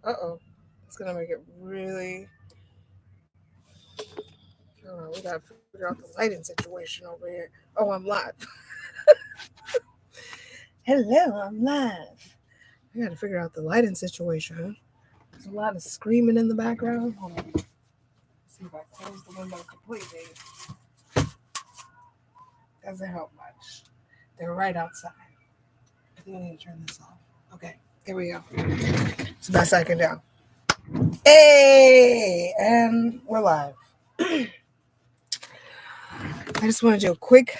Uh-oh. It's going to make it really... Oh, we got to figure out the lighting situation over here. Oh, I'm live. Hello, I'm live. I got to figure out the lighting situation. There's a lot of screaming in the background. Hold on. Let's see if I close the window completely. Doesn't help much. They're right outside. I think I need to turn this off. Okay, there we go. It's the best I can do. Hey, and we're live. I just want to do a quick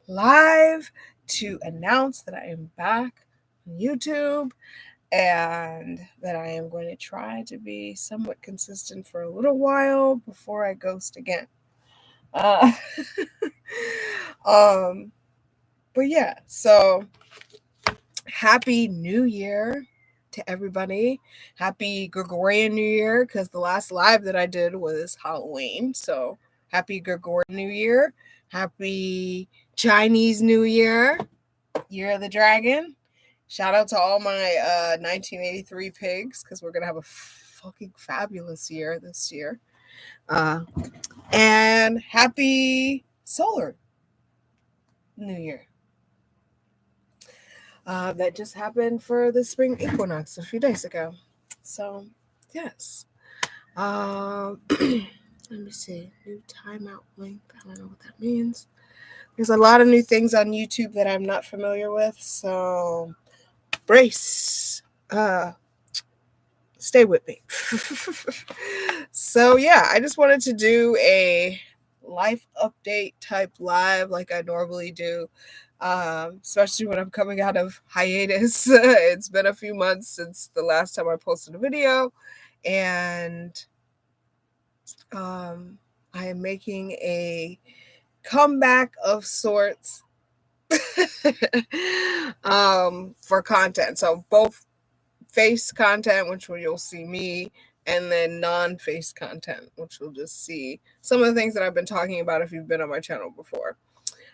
live to announce that I am back on YouTube and that I am going to try to be somewhat consistent for a little while before I ghost again. Uh, but yeah, so happy New Year to everybody. Happy Gregorian New Year, because the last live that I did was Halloween. So happy Gregorian New Year. Happy Chinese New Year. Year of the Dragon. Shout out to all my 1983 pigs, because we're going to have a fucking fabulous year this year. And happy Solar New Year. That just happened for the spring equinox a few days ago. So, yes. Let me see. New timeout link. I don't know what that means. There's a lot of new things on YouTube that I'm not familiar with. So, brace. Stay with me. So, yeah, I just wanted to do a life update type live like I normally do. Especially when I'm coming out of hiatus. It's been a few months since the last time I posted a video, and I am making a comeback of sorts for content. So both face content, which you'll see me, and then non-face content, which you'll just see some of the things that I've been talking about if you've been on my channel before.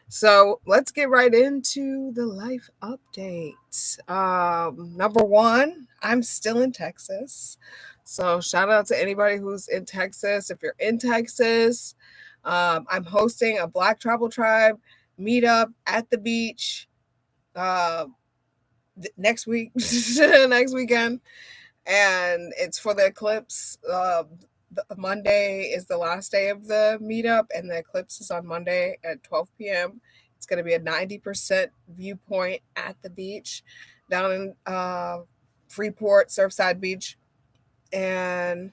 So let's get right into the life updates. Number one, I'm still in Texas. So shout out to anybody who's in Texas. If you're in Texas, I'm hosting a Black Tribal Tribe meetup at the beach next week, next weekend. And it's for the eclipse. Monday is the last day of the meetup, and the eclipse is on Monday at 12 p.m. It's going to be a 90% viewpoint at the beach down in Freeport, Surfside Beach, and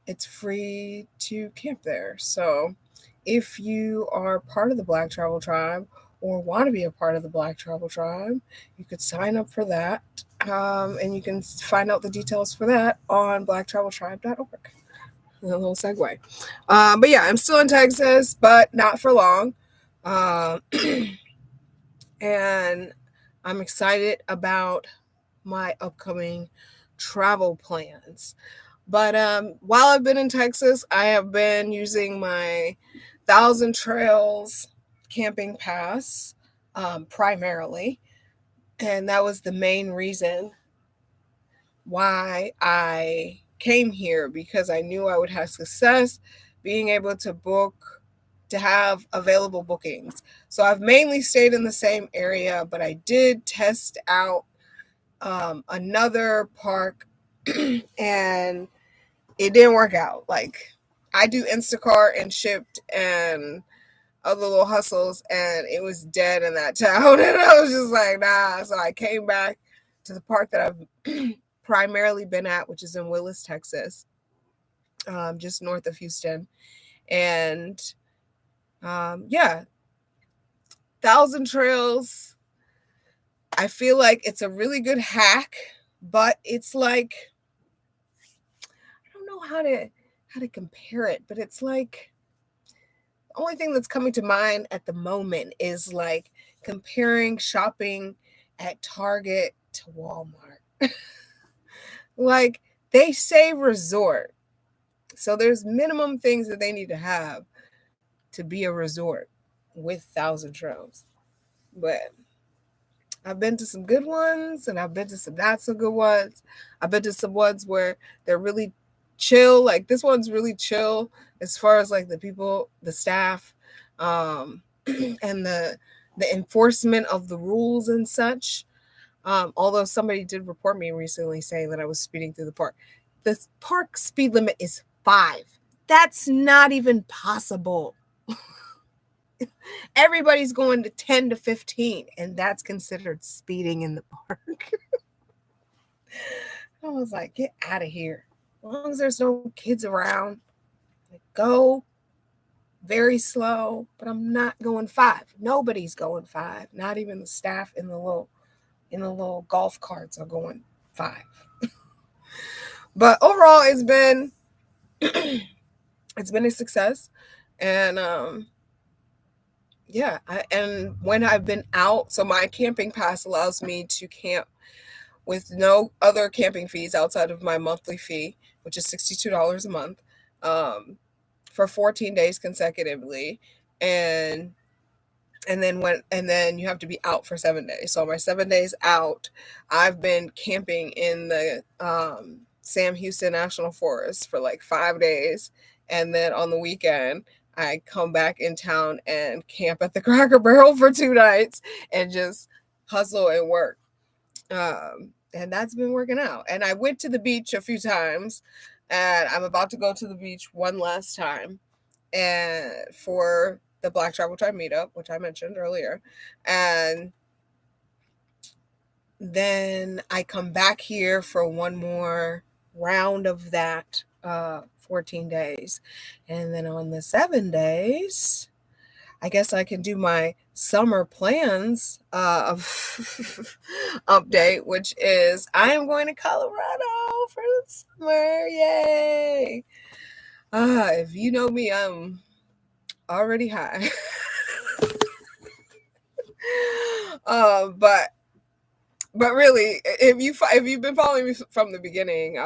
it's free to camp there. So if you are part of the Black Tribal Tribe or want to be a part of the Black Tribal Tribe, you could sign up for that. And you can find out the details for that on blacktraveltribe.org. A little segue. But yeah, I'm still in Texas, but not for long. And I'm excited about my upcoming travel plans. But while I've been in Texas, I have been using my 1,000 Trails camping pass primarily. And that was the main reason why I came here, because I knew I would have success being able to book, to have available bookings. So I've mainly stayed in the same area, but I did test out another park and it didn't work out. Like, I do Instacart and Shipped and other little hustles, and it was dead in that town. And I was just like, nah. So I came back to the park that I've primarily been at, which is in Willis, Texas, just north of Houston. And yeah, 1,000 Trails, I feel like it's a really good hack, but it's like, I don't know how to compare it, but it's like, the only thing that's coming to mind at the moment is like comparing shopping at Target to Walmart. Like, they say resort, so there's minimum things that they need to have to be a resort with 1,000 Trails. But I've been to some good ones and I've been to some not so good ones. I've been to some ones where they're really chill. Like this one's really chill as far as like the people, the staff, and the enforcement of the rules and such. Although somebody did report me recently saying that I was speeding through the park. The park speed limit is 5. That's not even possible. Everybody's going to 10 to 15, and that's considered speeding in the park. I was like, get out of here. As long as there's no kids around, go very slow, but I'm not going 5. Nobody's going 5. Not even the staff in the little golf carts are going 5. But overall, it's been a success, and yeah. And when I've been out, so my camping pass allows me to camp with no other camping fees outside of my monthly fee, which is $62 a month, for 14 days consecutively, and then you have to be out for 7 days. So my 7 days out, I've been camping in the Sam Houston National Forest for like 5 days, and then on the weekend I come back in town and camp at the Cracker Barrel for 2 nights and just hustle and work. And that's been working out. And I went to the beach a few times, and I'm about to go to the beach one last time, and for the Black Travel Tribe meetup, which I mentioned earlier. And then I come back here for one more round of that 14 days. And then on the 7 days, I guess I can do my summer plans update, which is I am going to Colorado for the summer. Yay! If you know me, I'm already high. But really, if you've been following me from the beginning,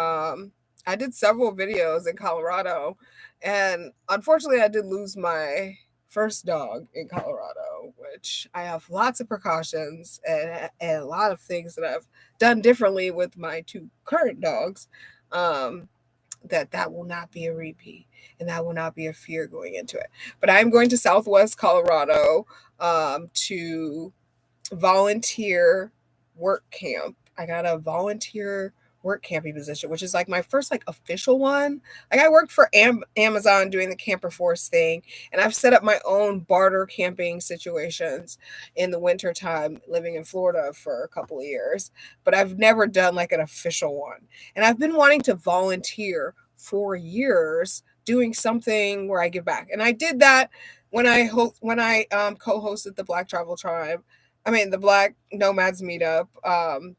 I did several videos in Colorado, and unfortunately, I did lose my first dog in Colorado, which I have lots of precautions and a lot of things that I've done differently with my 2 current dogs. That will not be a repeat, and that will not be a fear going into it. But I'm going to Southwest Colorado to volunteer work camp. I got a volunteer work camping position, which is like my first like official one. Like I worked for Amazon doing the Camper Force thing, and I've set up my own barter camping situations in the winter time living in Florida for a couple of years, but I've never done like an official one. And I've been wanting to volunteer for years doing something where I give back. And I did that when I co-hosted the Black Travel Tribe. I mean, the Black Nomads meetup,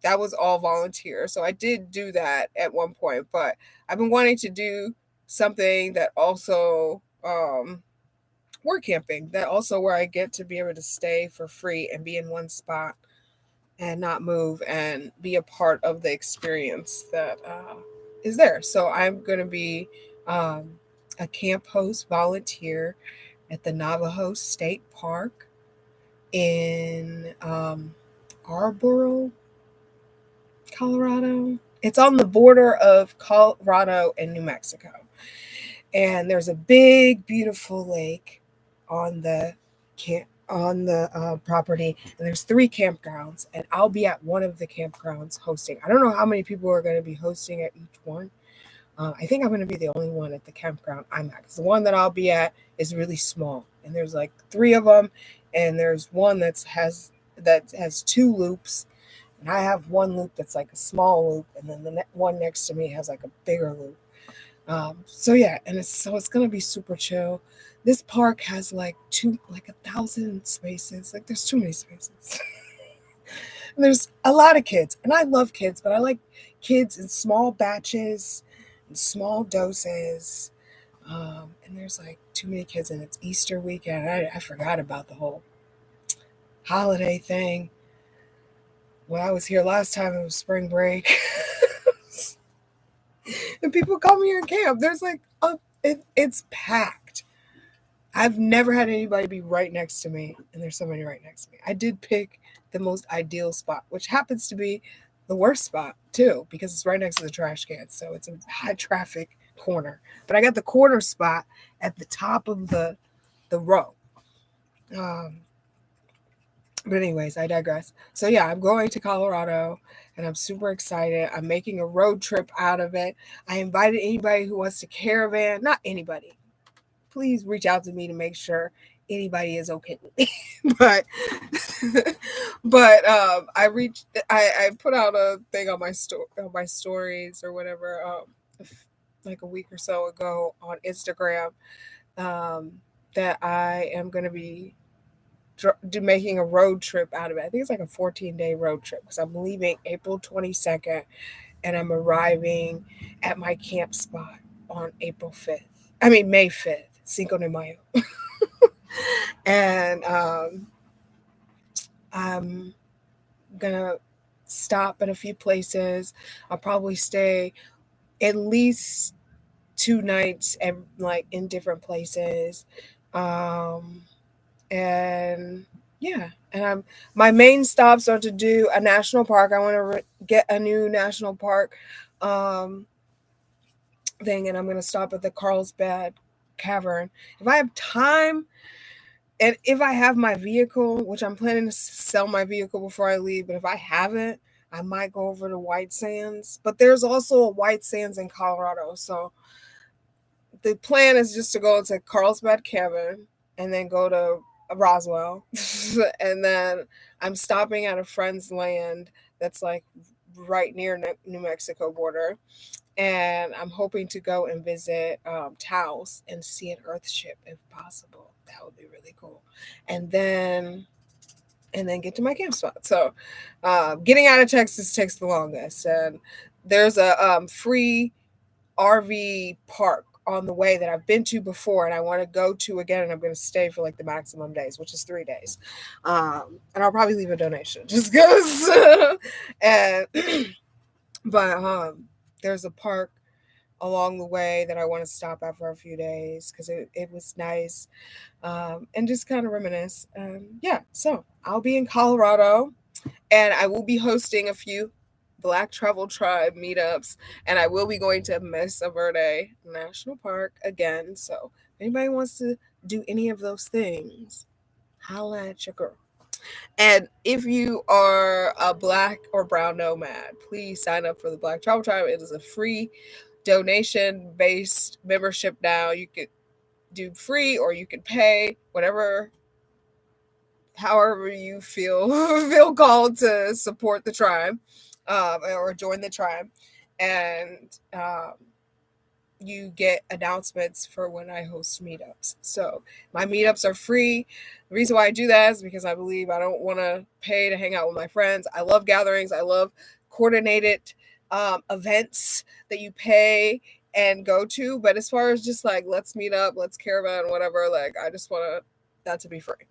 that was all volunteer. So I did do that at one point, but I've been wanting to do something that also, work camping, that also where I get to be able to stay for free and be in one spot and not move and be a part of the experience that is there. So I'm going to be a camp host volunteer at the Navajo State Park in Arboro, Colorado. It's on the border of Colorado and New Mexico. And there's a big, beautiful lake on the property, and there's 3 campgrounds, and I'll be at one of the campgrounds hosting. I don't know how many people are going to be hosting at each one. I think I'm going to be the only one at the campground I'm at, because the one that I'll be at is really small, and there's like 3 of them, and there's one that has 2 loops, and I have one loop that's like a small loop, and then the one next to me has like a bigger loop. So yeah, and it's going to be super chill. This park has like 1,000 spaces. Like there's too many spaces. And there's a lot of kids, and I love kids, but I like kids in small batches, in small doses. And there's like too many kids, and it's Easter weekend. I forgot about the whole holiday thing. When I was here last time, it was spring break. And people come here and camp. There's like, it's packed. I've never had anybody be right next to me, and there's somebody right next to me. I did pick the most ideal spot, which happens to be the worst spot too, because it's right next to the trash can. So it's a high traffic corner. But I got the corner spot at the top of the row. But anyways, I digress. So yeah, I'm going to Colorado and I'm super excited. I'm making a road trip out of it. I invited anybody who wants to caravan, not anybody. Please reach out to me to make sure anybody is okay with me. but I put out a thing on my stories or whatever like a week or so ago on Instagram that I am going to be making a road trip out of it. I think it's like a 14-day road trip because I'm leaving April 22nd and I'm arriving at my camp spot on May 5th, Cinco de Mayo. And I'm gonna stop at a few places. I'll probably stay at least 2 nights and like in different places. And yeah, and my main stops are to do a national park. I want to get a new national park thing, and I'm going to stop at the Carlsbad Cavern. If I have time, and if I have my vehicle, which I'm planning to sell my vehicle before I leave, but if I haven't, I might go over to White Sands. But there's also a White Sands in Colorado, so the plan is just to go to Carlsbad Cavern and then go to Roswell. And then I'm stopping at a friend's land that's like right near New Mexico border. And I'm hoping to go and visit Taos and see an Earthship if possible. That would be really cool. And then get to my camp spot. So getting out of Texas takes the longest. And there's a free RV park on the way that I've been to before and I want to go to again, and I'm going to stay for like the maximum days, which is 3 days. And I'll probably leave a donation just because. And but there's a park along the way that I want to stop at for a few days because it was nice, and just kind of reminisce. Yeah, so I'll be in Colorado and I will be hosting a few Black Travel Tribe meetups, and I will be going to Mesa Verde National Park again. So if anybody wants to do any of those things, holla at your girl. And if you are a Black or brown nomad, please sign up for the Black Travel Tribe. It is a free donation-based membership now. You could do free or you can pay, however you feel called to support the tribe. Or join the tribe, and you get announcements for when I host meetups. So my meetups are free. The reason why I do that is because I believe I don't want to pay to hang out with my friends. I love gatherings. I love coordinated events that you pay and go to. But as far as just like, let's meet up, let's caravan, whatever, like I just want that to be free.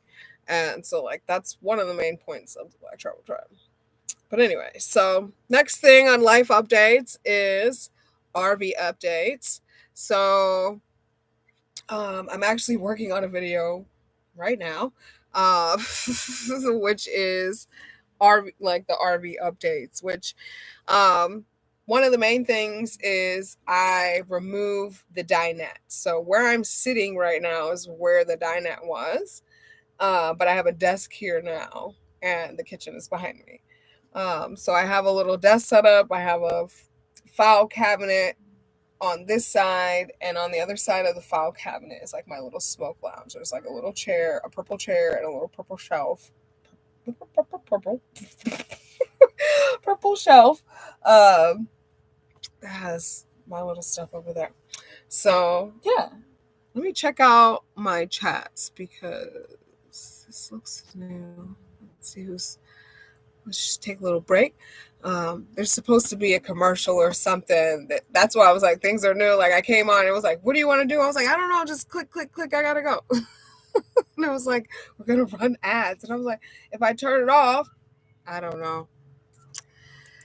And so like that's one of the main points of the Black Travel Tribe. But anyway, so next thing on life updates is RV updates. So I'm actually working on a video right now, which is the RV updates, which one of the main things is I remove the dinette. So where I'm sitting right now is where the dinette was, but I have a desk here now, and the kitchen is behind me. So I have a little desk set up. I have a file cabinet on this side, and on the other side of the file cabinet is like my little smoke lounge. There's like a little chair, a purple chair, and a little purple shelf. Purple shelf. That has my little stuff over there. So yeah, let me check out my chats because this looks new. Let's see let's just take a little break. There's supposed to be a commercial or something. That's why I was like, things are new. Like I came on, it was like, what do you want to do? I was like, I don't know, just click, click, click. I gotta go. And I was like, we're gonna run ads. And I was like, if I turn it off, I don't know.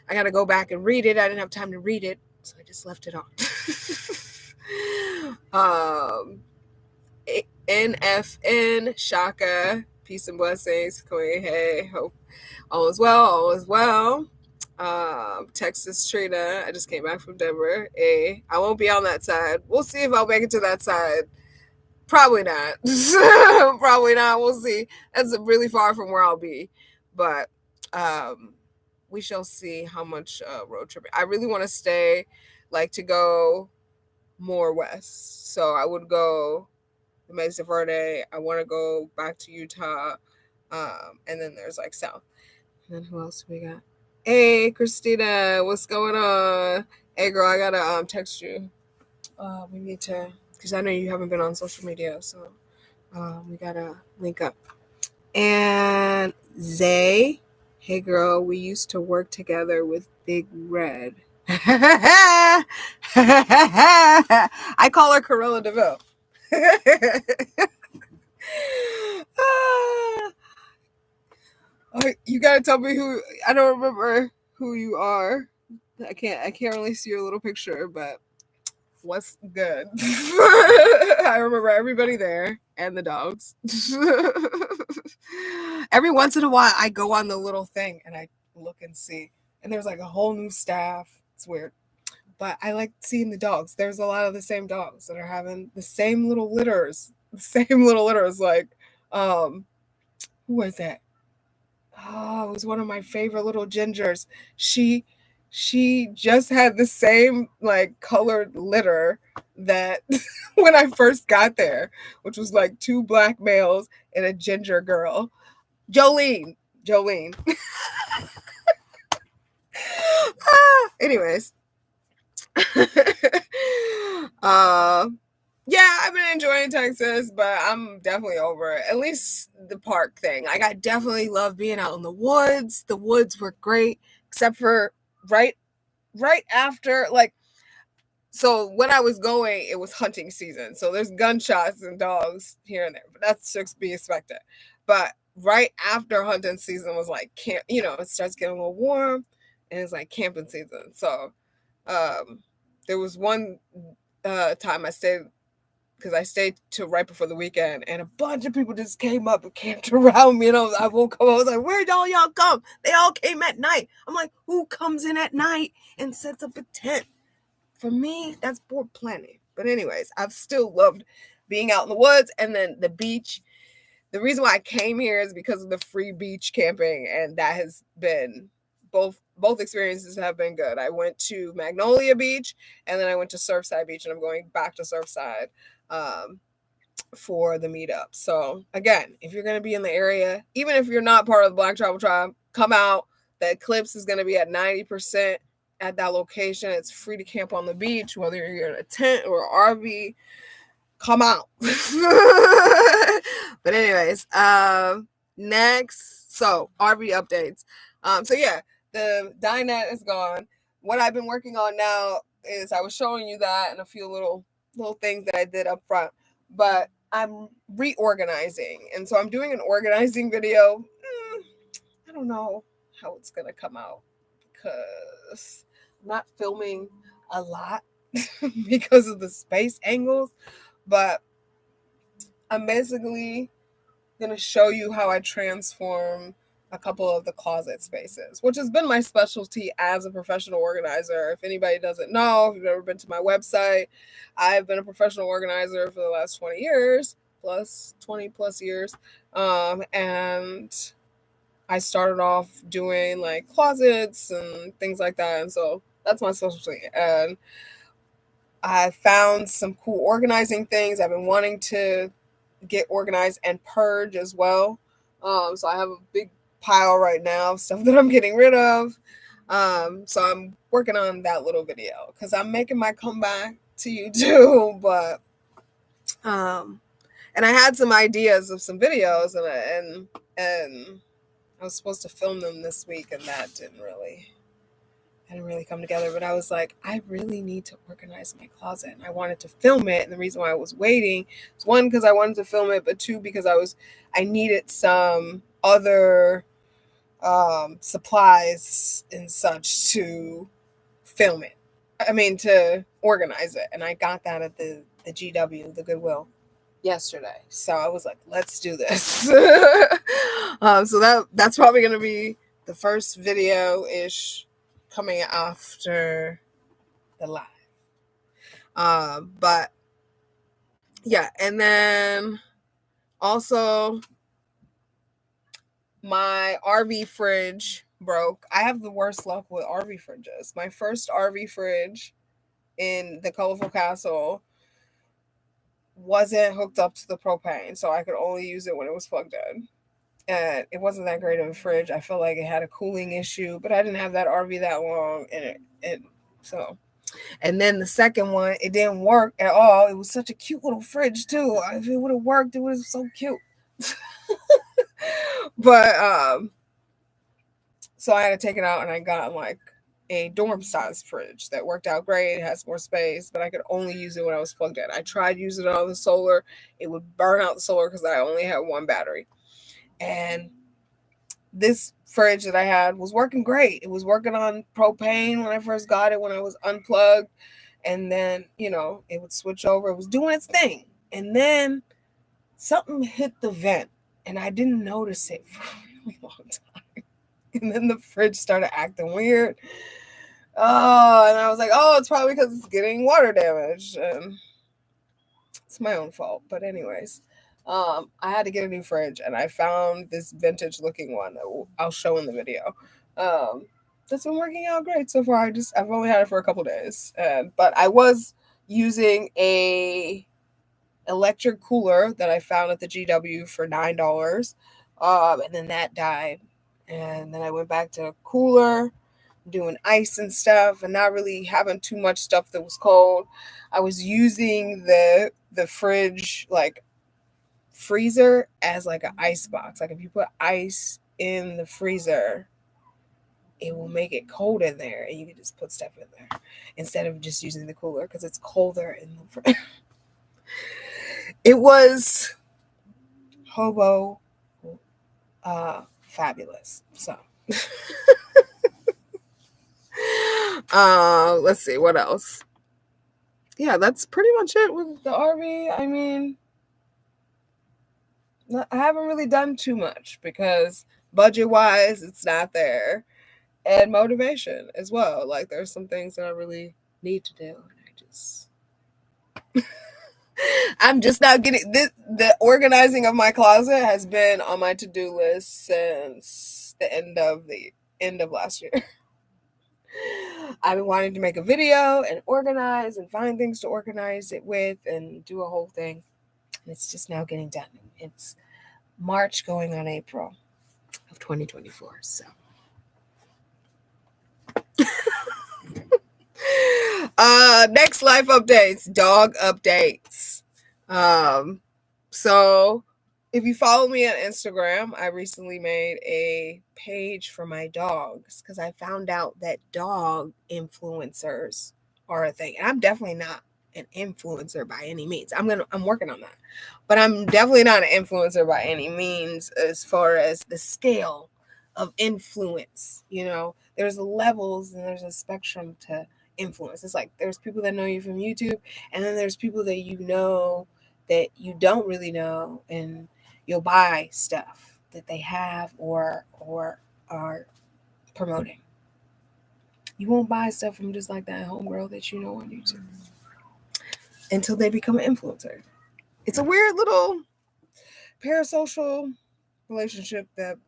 I gotta go back and read it. I didn't have time to read it, so I just left it on. NFN Shaka. Peace and blessings, Queen. Hey, hope all is well. All is well. Texas Trina. I just came back from Denver. I won't be on that side. We'll see if I'll make it to that side. Probably not. Probably not. We'll see. That's really far from where I'll be. But we shall see how much road trip. I really want to stay, like, to go more west. So I would go to Mesa Verde. I want to go back to Utah. And then there's like south. And then who else we got? Hey, Christina, what's going on? Hey, girl, I gotta text you. We need to, because I know you haven't been on social media, so we gotta link up. And Zay, hey, girl, we used to work together with Big Red. I call her Corella DeVille. You gotta tell me who. I don't remember who you are. I can't really see your little picture, but what's good? I remember everybody there and the dogs. Every once in a while, I go on the little thing and I look and see, and there's like a whole new staff. It's weird, but I like seeing the dogs. There's a lot of the same dogs that are having the same little litters. Like, who was that? Oh, it was one of my favorite little gingers. She just had the same like colored litter that when I first got there, which was like 2 black males and a ginger girl. Jolene. Anyways. Yeah, I've been enjoying Texas, but I'm definitely over it. At least the park thing. Like, I definitely love being out in the woods. The woods were great, except for right after, like, so when I was going, it was hunting season. So there's gunshots and dogs here and there, but that's just be expected. But right after hunting season was like camp, it starts getting a little warm and it's like camping season. So there was one time I stayed, because I stayed till right before the weekend, and a bunch of people just came up and camped around me. I woke up, I was like, where'd all y'all come? They all came at night. I'm like, who comes in at night and sets up a tent? For me, that's poor planning. But anyways, I've still loved being out in the woods. And then the beach. The reason why I came here is because of the free beach camping, and that has been both experiences have been good. I went to Magnolia Beach, and then I went to Surfside Beach, and I'm going back to Surfside for the meetup. So again, if you're going to be in the area, even if you're not part of the Black Travel Tribe, come out. The eclipse is going to be at 90% at that location. It's free to camp on the beach, whether you're in a tent or RV. Come out. But anyways, next, so RV updates. So yeah, the dinette is gone. What I've been working on now is, I was showing you that and a few little things that I did up front, but I'm reorganizing. And so I'm doing an organizing video. I don't know how it's going to come out because I'm not filming a lot because of the space angles, but I'm basically going to show you how I transform a couple of the closet spaces, which has been my specialty as a professional organizer. If anybody doesn't know, if you've ever been to my website, I've been a professional organizer for the last 20 years, plus 20 plus years. And I started off doing like closets and things like that. And so that's my specialty. And I found some cool organizing things. I've been wanting to get organized and purge as well. So I have a big pile right now of stuff that I'm getting rid of. So I'm working on that little video because I'm making my comeback to YouTube. But and I had some ideas of some videos, and I was supposed to film them this week, and that didn't really come together. But I was like, I really need to organize my closet, and I wanted to film it. And the reason why I was waiting was, one, because I wanted to film it, but two, because I needed some other supplies and such to film it. I mean, to organize it. And I got that at the GW, the Goodwill. yesterday. So I was like, let's do this. So that's probably going to be the first video-ish coming after the live. But yeah, and then also my RV fridge broke. I have the worst luck with RV fridges. My first RV fridge in the Colorful Castle wasn't hooked up to the propane, so I could only use it when it was plugged in. And it wasn't that great of a fridge. I felt like it had a cooling issue, but I didn't have that RV that long, and it so. And then the second one, it didn't work at all. It was such a cute little fridge too. If it would have worked, it was so cute. But so I had to take it out, and I got like a dorm size fridge that worked out great. It has more space, but I could only use it when I was plugged in. I tried using it on the solar. It would burn out the solar because I only had one battery. And this fridge that I had was working great. It was working on propane when I first got it, when I was unplugged. And then, it would switch over. It was doing its thing. And then something hit the vent, and I didn't notice it for a really long time. And then the fridge started acting weird. Oh, and I was like, it's probably because it's getting water damage. And it's my own fault. But anyways, I had to get a new fridge, and I found this vintage looking one that I'll show in the video. That's been working out great so far. I've only had it for a couple days. But I was using a electric cooler that I found at the GW for $9. And then that died. And then I went back to a cooler, doing ice and stuff, and not really having too much stuff that was cold. I was using the fridge, like freezer, as like an ice box. Like if you put ice in the freezer, it will make it cold in there, and you can just put stuff in there instead of just using the cooler because it's colder in the fridge. It was hobo fabulous. So let's see what else. Yeah, that's pretty much it with the RV. I mean, I haven't really done too much because budget-wise, it's not there. And motivation as well. Like there's some things that I really need to do, and I'm just not getting this. The organizing of my closet has been on my to-do list since the end of last year. I've been wanting to make a video and organize and find things to organize it with and do a whole thing. And it's just now getting done. It's March going on April of 2024. So next life updates, dog updates. So if you follow me on Instagram, I recently made a page for my dogs because I found out that dog influencers are a thing. And I'm definitely not an influencer by any means. I'm working on that. But I'm definitely not an influencer by any means as far as the scale of influence. There's levels and there's a spectrum to influence. It's like there's people that know you from YouTube, and then there's people that that you don't really know, and you'll buy stuff that they have or are promoting. You won't buy stuff from just like that homegirl that you know on YouTube until they become an influencer. It's a weird little parasocial relationship that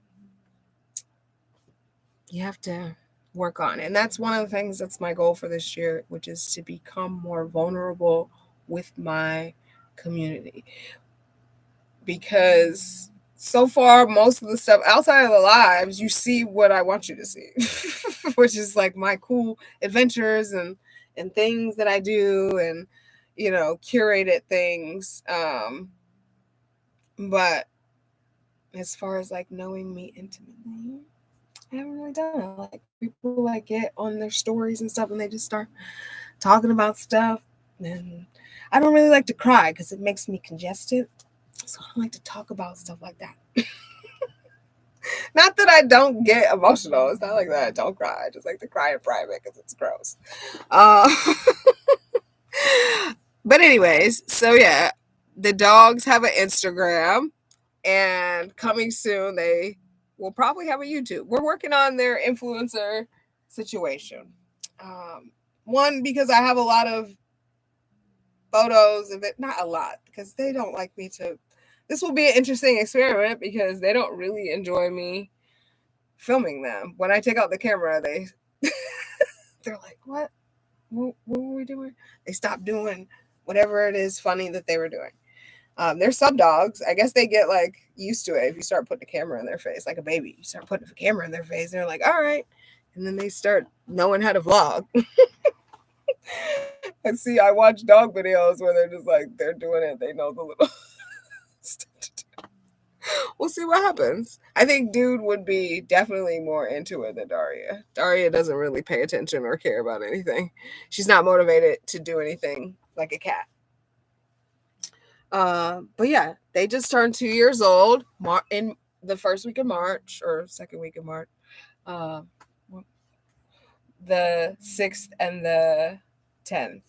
you have to work on. And that's one of the things that's my goal for this year, which is to become more vulnerable with my community. Because so far, most of the stuff outside of the lives, you see what I want you to see, which is like my cool adventures and things that I do and, curated things. But as far as like knowing me intimately, I haven't really done it. Like people like get on their stories and stuff and they just start talking about stuff. And I don't really like to cry because it makes me congested. So I don't like to talk about stuff like that. Not that I don't get emotional. It's not like that I don't cry. I just like to cry in private because it's gross. But anyways, so yeah, The dogs have an Instagram, and coming soon, they will probably have a YouTube. We're working on their influencer situation. One, because I have a lot of photos of it, not a lot, because they don't like me to. This will be an interesting experiment because they don't really enjoy me filming them. When I take out the camera, they're like, what were we doing? They stopped doing whatever it is funny that they were doing. They're sub dogs. I guess they get like used to it if you start putting a camera in their face, like a baby. You start putting a camera in their face, and they're like, all right. And then they start knowing how to vlog. And see, I watch dog videos where they're just like, they're doing it. They know the little stuff to do. We'll see what happens. I think Dude would be definitely more into it than Daria. Daria doesn't really pay attention or care about anything. She's not motivated to do anything like a cat. But yeah, they just turned 2 years old in the first week of March or second week of March. The 6th and the 10th.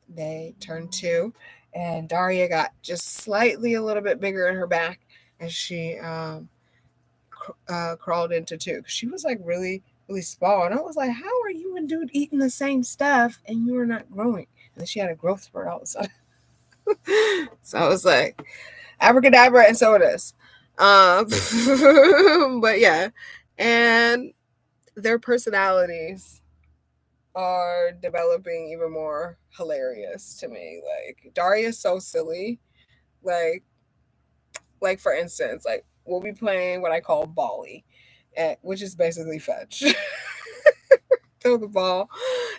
They turned 2, and Daria got just slightly a little bit bigger in her back as she crawled into 2. She was like really, really small. And I was like, how are you and Dude eating the same stuff and you are not growing? And then she had a growth spurt all of a sudden. So I was like, abracadabra, and so it is. But yeah, and their personalities are developing even more hilarious to me. Like Daria's so silly. Like for instance, like we'll be playing what I call Bally, which is basically fetch. Throw the ball,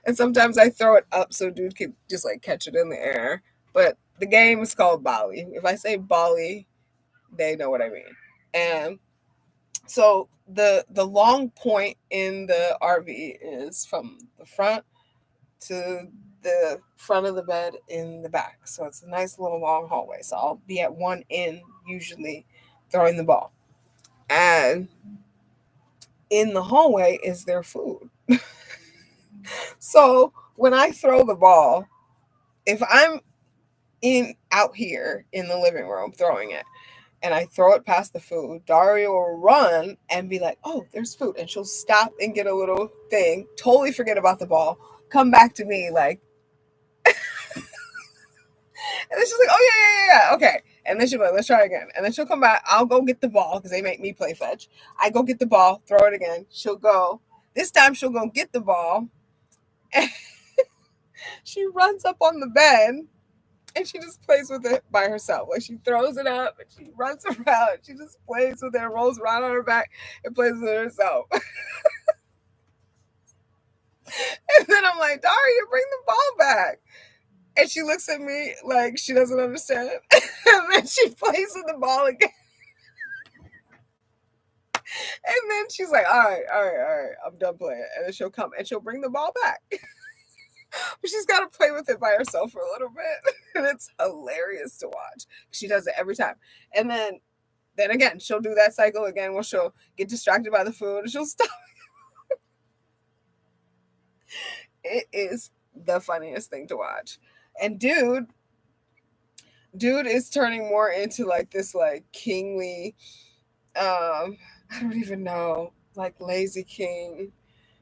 and sometimes I throw it up so Dude can just like catch it in the air. But the game is called Bally. If I say Bally, they know what I mean. And so the long point in the RV is from the front to the front of the bed in the back. So it's a nice little long hallway. So I'll be at one end, usually throwing the ball. And in the hallway is their food. So when I throw the ball, if I'm out here in the living room throwing it, and I throw it past the food, Daria will run and be like, oh, there's food. And she'll stop and get a little thing, totally forget about the ball, come back to me like, and then she's like, oh, yeah, okay. And then she'll be like, let's try again. And then she'll come back. I'll go get the ball because they make me play fetch. I go get the ball, throw it again. She'll go. This time she'll go get the ball. And she runs up on the bed. And she just plays with it by herself. Like she throws it up and she runs around. She just plays with it, rolls around on her back and plays with it herself. And then I'm like, Daria, bring the ball back. And she looks at me like she doesn't understand. And then she plays with the ball again. And then she's like, all right, I'm done playing. And then she'll come and she'll bring the ball back. But she's got to play with it by herself for a little bit. And it's hilarious to watch. She does it every time. And then again, she'll do that cycle again where she'll get distracted by the food and she'll stop. It is the funniest thing to watch. And Dude is turning more into like this like kingly, I don't even know, like lazy king.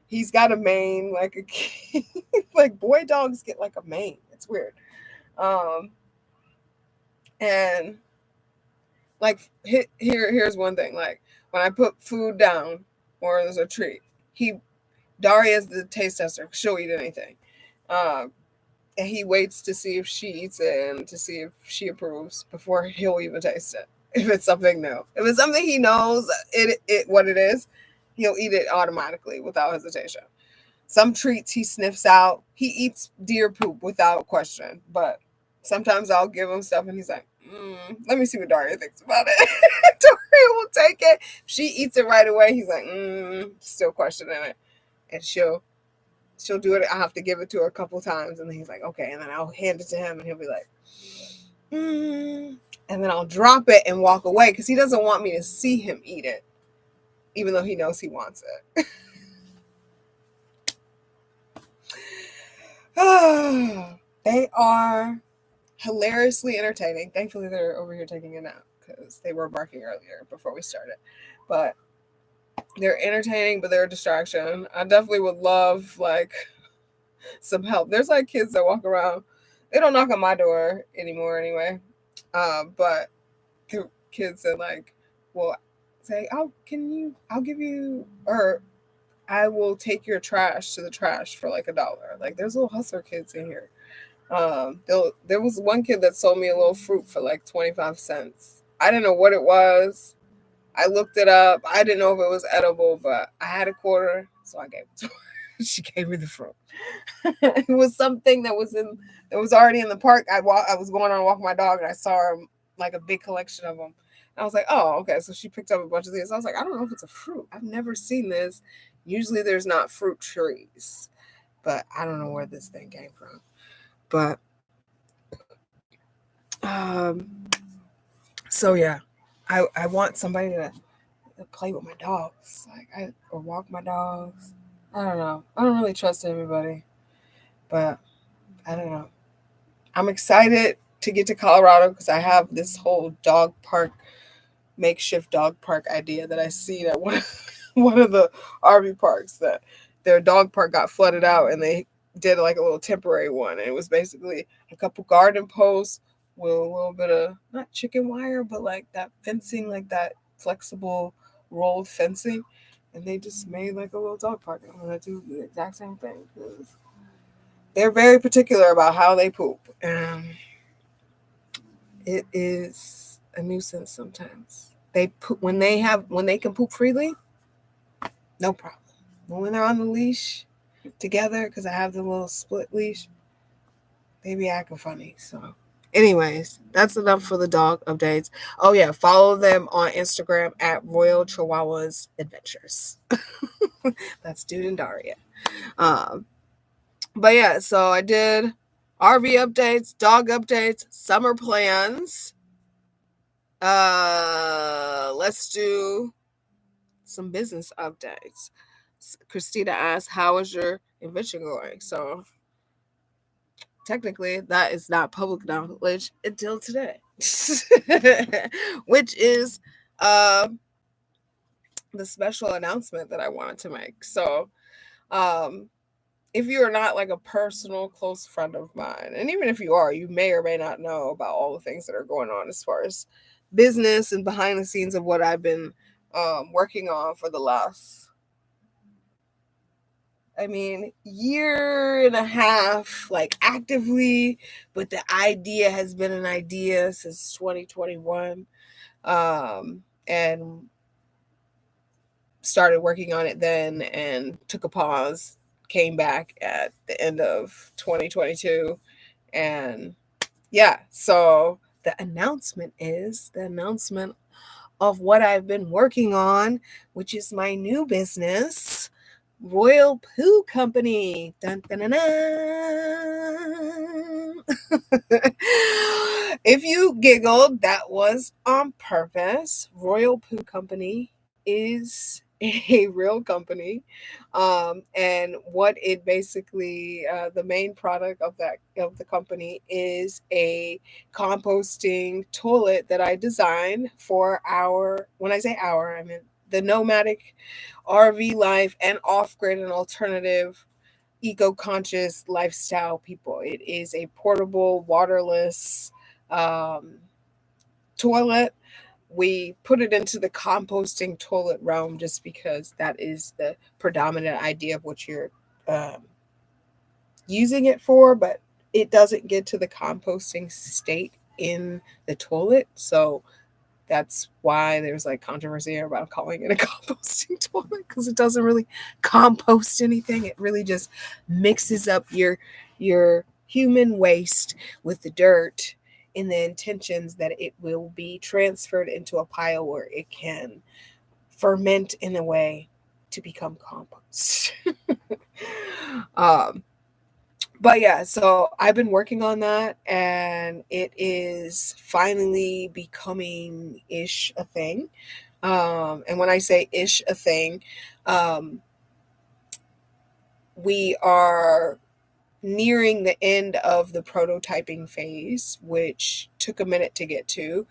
He's got a mane like a king. Like boy dogs get like a mane. It's weird. And like here's one thing. Like when I put food down or there's a treat, Daria's the taste tester. She'll eat anything. And he waits to see if she eats it and to see if she approves before he'll even taste it. If it's something new. If it's something he knows what it is, he'll eat it automatically without hesitation. Some treats he sniffs out. He eats deer poop without question. But sometimes I'll give him stuff and he's like, let me see what Daria thinks about it. Daria will take it. She eats it right away. He's like, still questioning it. And she'll do it. I have to give it to her a couple times. And then he's like, okay. And then I'll hand it to him and he'll be like, and then I'll drop it and walk away because he doesn't want me to see him eat it, even though he knows he wants it. They are hilariously entertaining. Thankfully, they're over here taking a nap because they were barking earlier before we started. But they're entertaining, but they're a distraction. I definitely would love like some help. There's like kids that walk around. They don't knock on my door anymore anyway. But the kids that like will say, "Oh, I'll give you, or I will take your trash to the trash for like $1." Like there's little hustler kids in here. There was one kid that sold me a little fruit for like 25 cents. I didn't know what it was. I looked it up. I didn't know if it was edible, but I had a quarter, so I gave it to her. She gave me the fruit. It was something that was already in the park. I was going on a walk with my dog, and I saw like a big collection of them. And I was like, oh, okay. So she picked up a bunch of these. I was like, I don't know if it's a fruit. I've never seen this. Usually there's not fruit trees, but I don't know where this thing came from. But so yeah, I want somebody to play with my dogs, or walk my dogs. I don't know. I don't really trust everybody, but I don't know. I'm excited to get to Colorado because I have this whole makeshift dog park idea that I seen at one of the RV parks, that their dog park got flooded out and they did like a little temporary one. And it was basically a couple garden posts with a little bit of not chicken wire, but like that fencing, like that flexible rolled fencing. And they just made like a little dog park. I'm gonna do the exact same thing because they're very particular about how they poop. It is a nuisance sometimes. They poop when they can poop freely, no problem. But when they're on the leash together, because I have the little split leash, they be acting funny. So, anyways, that's enough for the dog updates. Oh yeah, follow them on Instagram at Royal Chihuahuas Adventures. That's Dude and Daria. But yeah, so I did RV updates, dog updates, summer plans. Let's do some business updates. Christina asked, "How is your invention going?" So technically, that is not public knowledge until today, which is the special announcement that I wanted to make. So, if you are not like a personal close friend of mine, and even if you are, you may or may not know about all the things that are going on as far as business and behind the scenes of what I've been working on for the last, year and a half, like actively, but the idea has been an idea since 2021. And started working on it then and took a pause, came back at the end of 2022. And yeah, so the announcement of what I've been working on, which is my new business, Royal Poo Company. Dun, dun, dun, dun. If you giggled, that was on purpose. Royal Poo Company is a real company, and what it basically, the main product of the company is a composting toilet that I designed for when I say our, I mean the nomadic RV life and off-grid and alternative eco-conscious lifestyle people. It is a portable, waterless toilet. We put it into the composting toilet realm just because that is the predominant idea of what you're using it for, but it doesn't get to the composting state in the toilet. So that's why there's like controversy about calling it a composting toilet, because it doesn't really compost anything. It really just mixes up your human waste with the dirt in the intentions that it will be transferred into a pile where it can ferment in a way to become compost. But yeah, so I've been working on that, and it is finally becoming ish a thing. And when I say ish a thing, we are nearing the end of the prototyping phase, which took a minute to get to,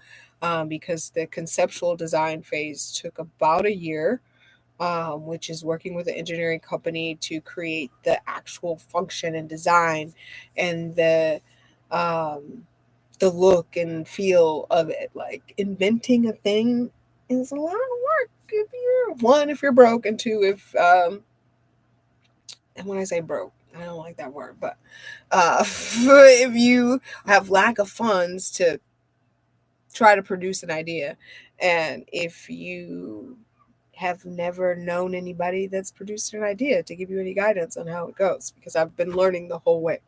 because the conceptual design phase took about a year, which is working with an engineering company to create the actual function and design and the look and feel of it. Like, inventing a thing is a lot of work. If you're broke, and two, and when I say broke, I don't like that word, but if you have lack of funds to try to produce an idea, and if you have never known anybody that's produced an idea to give you any guidance on how it goes, because I've been learning the whole way.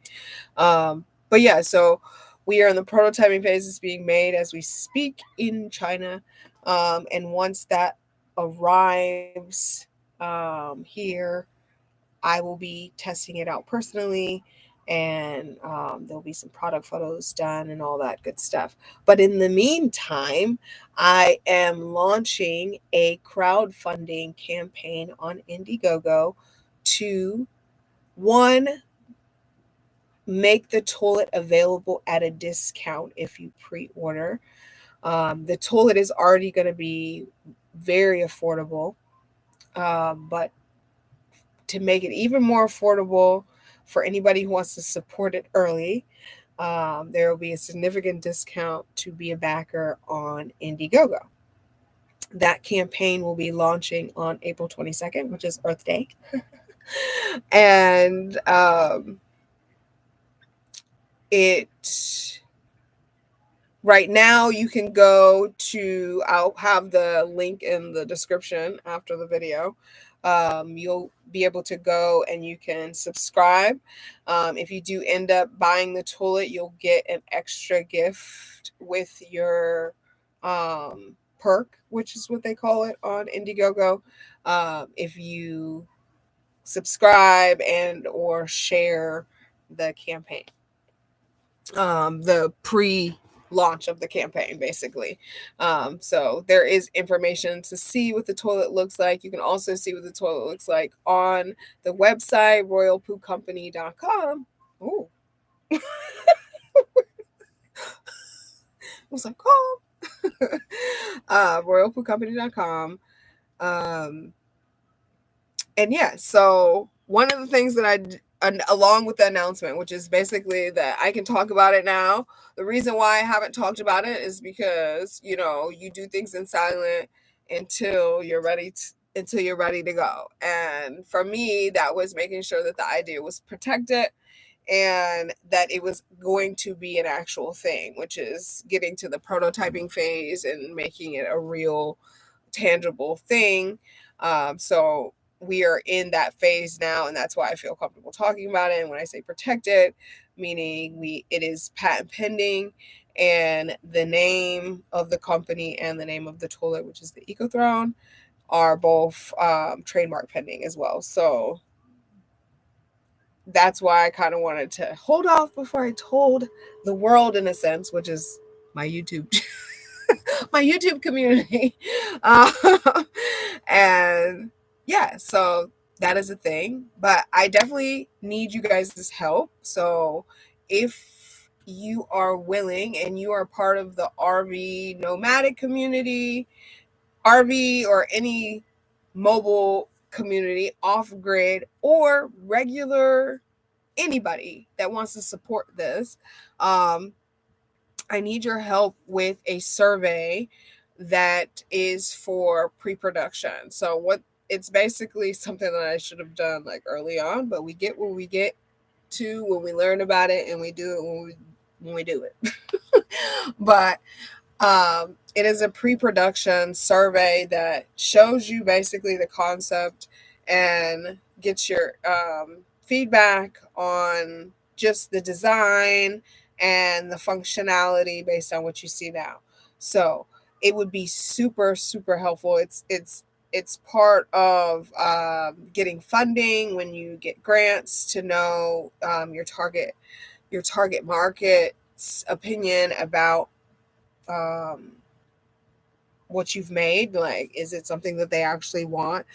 But yeah, so we are in the prototyping phase. It's being made as we speak in China. And once that arrives here, I will be testing it out personally, and there'll be some product photos done and all that good stuff. But in the meantime, I am launching a crowdfunding campaign on Indiegogo to, one, make the toilet available at a discount if you pre-order. The toilet is already going to be very affordable, but to make it even more affordable for anybody who wants to support it early, there will be a significant discount to be a backer on Indiegogo. That campaign will be launching on April 22nd, which is Earth Day. And it right now you can go to, I'll have the link in the description after the video. You'll be able to go and you can subscribe. If you do end up buying the toilet, you'll get an extra gift with your perk, which is what they call it on Indiegogo, if you subscribe and or share the campaign, the pre-launch of the campaign, basically. So there is information to see what the toilet looks like. You can also see what the toilet looks like on the website royalpoopcompany.com. Oh, I was like, oh. Royalpoopcompany.com. And yeah, so one of the things that along with the announcement, which is basically that I can talk about it now. The reason why I haven't talked about it is because, you do things in silent until you're ready to go. And for me, that was making sure that the idea was protected and that it was going to be an actual thing, which is getting to the prototyping phase and making it a real tangible thing. So we are in that phase now, and that's why I feel comfortable talking about it. And when I say protected, meaning it is patent pending, and the name of the company and the name of the toilet, which is the EcoThrone, are both trademark pending as well. So that's why I kind of wanted to hold off before I told the world, in a sense, which is my YouTube my YouTube community. Uh, and yeah, so that is a thing. But I definitely need you guys' help. So if you are willing and you are part of the RV nomadic community, RV or any mobile community, off grid or regular, anybody that wants to support this, I need your help with a survey that is for pre-production. So it's basically something that I should have done like early on, but we get what we get to when we learn about it, and we do it when we do it. But it is a pre-production survey that shows you basically the concept and gets your feedback on just the design and the functionality based on what you see now. So it would be super, super helpful. It's part of getting funding when you get grants, to know your target market's opinion about what you've made. Like, is it something that they actually want?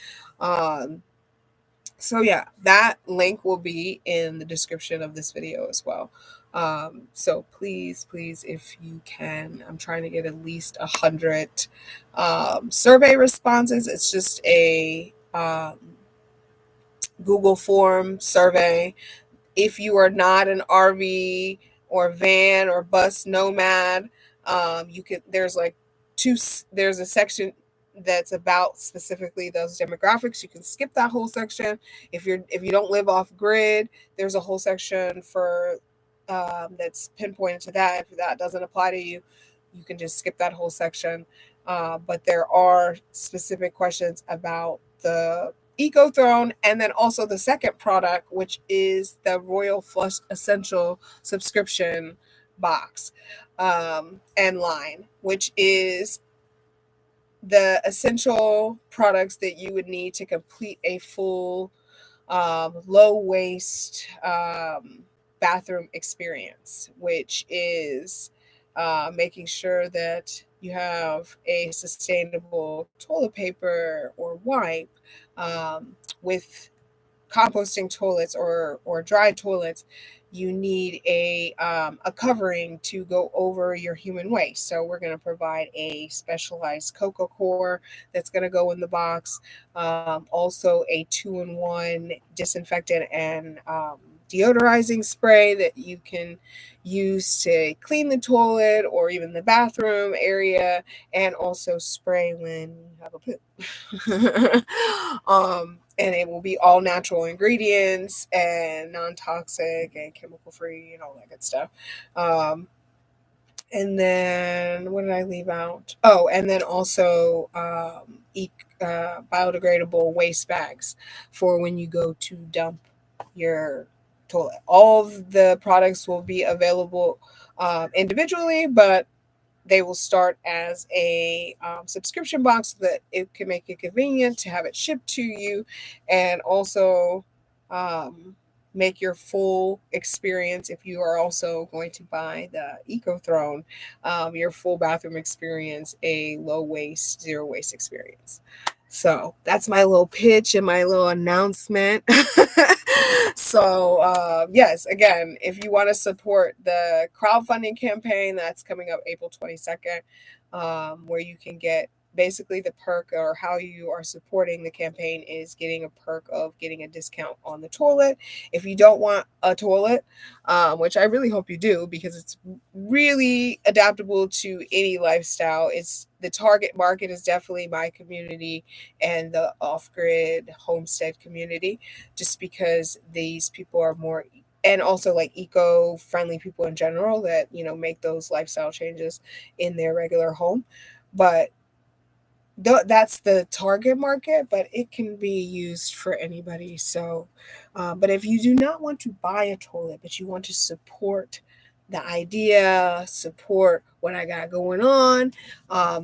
So yeah, that link will be in the description of this video as well. So please, if you can, I'm trying to get at least 100 survey responses. It's just a Google form survey. If you are not an RV or van or bus nomad, you can. There's a section that's about specifically those demographics. You can skip that whole section. If you don't live off grid, there's a whole section for that's pinpointed to that. If that doesn't apply to you, you can just skip that whole section. But there are specific questions about the Eco Throne, and then also the second product, which is the Royal Flush Essential subscription box and line, which is the essential products that you would need to complete a full low waste bathroom experience, which is making sure that you have a sustainable toilet paper or wipe with composting toilets or dry toilets. You need a covering to go over your human waste. So we're going to provide a specialized cocoa core that's going to go in the box. Also a 2-in-1 disinfectant and deodorizing spray that you can use to clean the toilet or even the bathroom area, and also spray when you have a poop. And it will be all natural ingredients and non-toxic and chemical free and all that good stuff. And then what did I leave out? Oh, and then also biodegradable waste bags for when you go to dump your toilet. All of the products will be available individually, but they will start as a subscription box so that it can make it convenient to have it shipped to you, and also make your full experience, if you are also going to buy the Eco Throne, your full bathroom experience, a low waste, zero waste experience. So that's my little pitch and my little announcement. So yes, again, if you want to support the crowdfunding campaign that's coming up April 22nd, where you can get basically the perk, or how you are supporting the campaign is getting a perk of getting a discount on the toilet. If you don't want a toilet, which I really hope you do, because it's really adaptable to any lifestyle. It's the target market is definitely my community and the off-grid homestead community, just because these people are more, and also like eco-friendly people in general that make those lifestyle changes in their regular home. But that's the target market, but it can be used for anybody. So, but if you do not want to buy a toilet, but you want to support the idea, support what I got going on,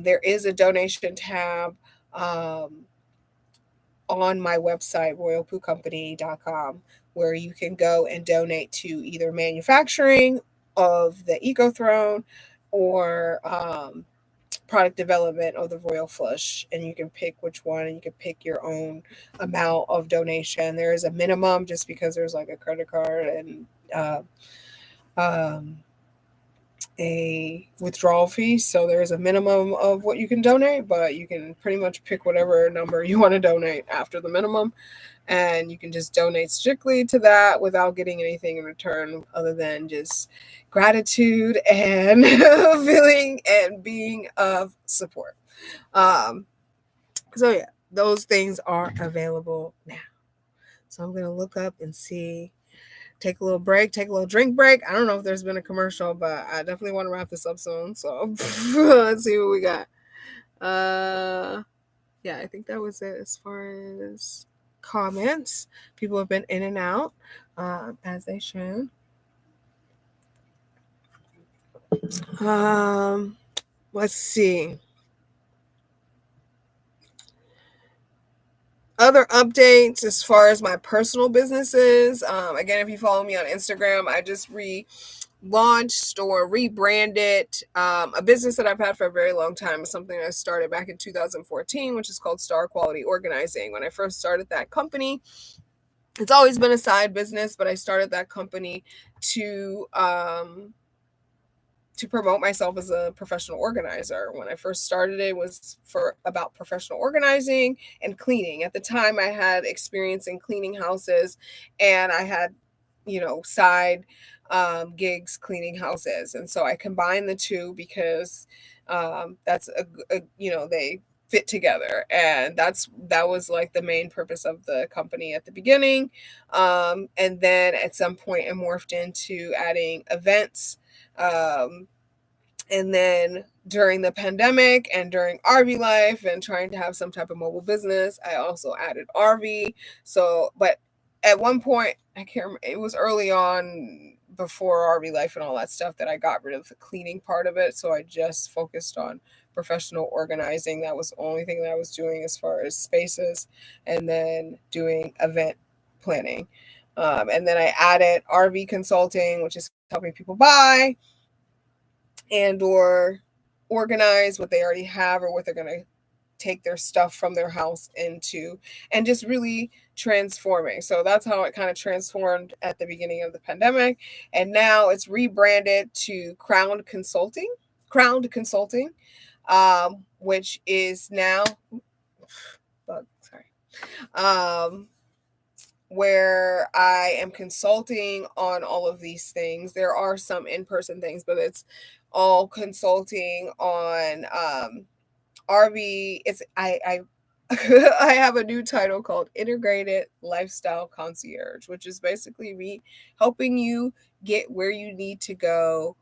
there is a donation tab on my website, royalpoocompany.com, where you can go and donate to either manufacturing of the Eco Throne or product development of the Royal Flush, and you can pick which one, and you can pick your own amount of donation. There is a minimum, just because there's like a credit card and um, a withdrawal fee. So there's a minimum of what you can donate, but you can pretty much pick whatever number you want to donate after the minimum. And you can just donate strictly to that without getting anything in return other than just gratitude and feeling and being of support. So yeah, those things are available now. So I'm going to look up and see, take a little break, take a little drink break. I don't know if there's been a commercial, but I definitely want to wrap this up soon. So let's see what we got. Yeah, I think that was it as far as comments. People have been in and out, as they should. Let's see. Other updates as far as my personal businesses. Again, if you follow me on Instagram, I just launched or rebranded a business that I've had for a very long time. It's something I started back in 2014, which is called Starqualityorganizing. When I first started that company, it's always been a side business, but I started that company to promote myself as a professional organizer. When I first started, it was for about professional organizing and cleaning. At the time, I had experience in cleaning houses, and I had, side gigs cleaning houses, and so I combined the two because that's they fit together, and that was like the main purpose of the company at the beginning, and then at some point it morphed into adding events. And then during the pandemic and during RV life and trying to have some type of mobile business, I also added RV. So, but at one point, I can't remember, it was early on before RV life and all that stuff that I got rid of the cleaning part of it. So I just focused on professional organizing. That was the only thing that I was doing as far as spaces, and then doing event planning. And then I added RV consulting, which is helping people buy and or organize what they already have or what they're going to take their stuff from their house into, and just really transforming. So that's how it kind of transformed at the beginning of the pandemic, and now it's rebranded to Crowned Consulting, which is now um, where I am consulting on all of these things. There are some in-person things, but it's all consulting on RV. It's I I have a new title called Integrated Lifestyle Concierge, which is basically me helping you get where you need to go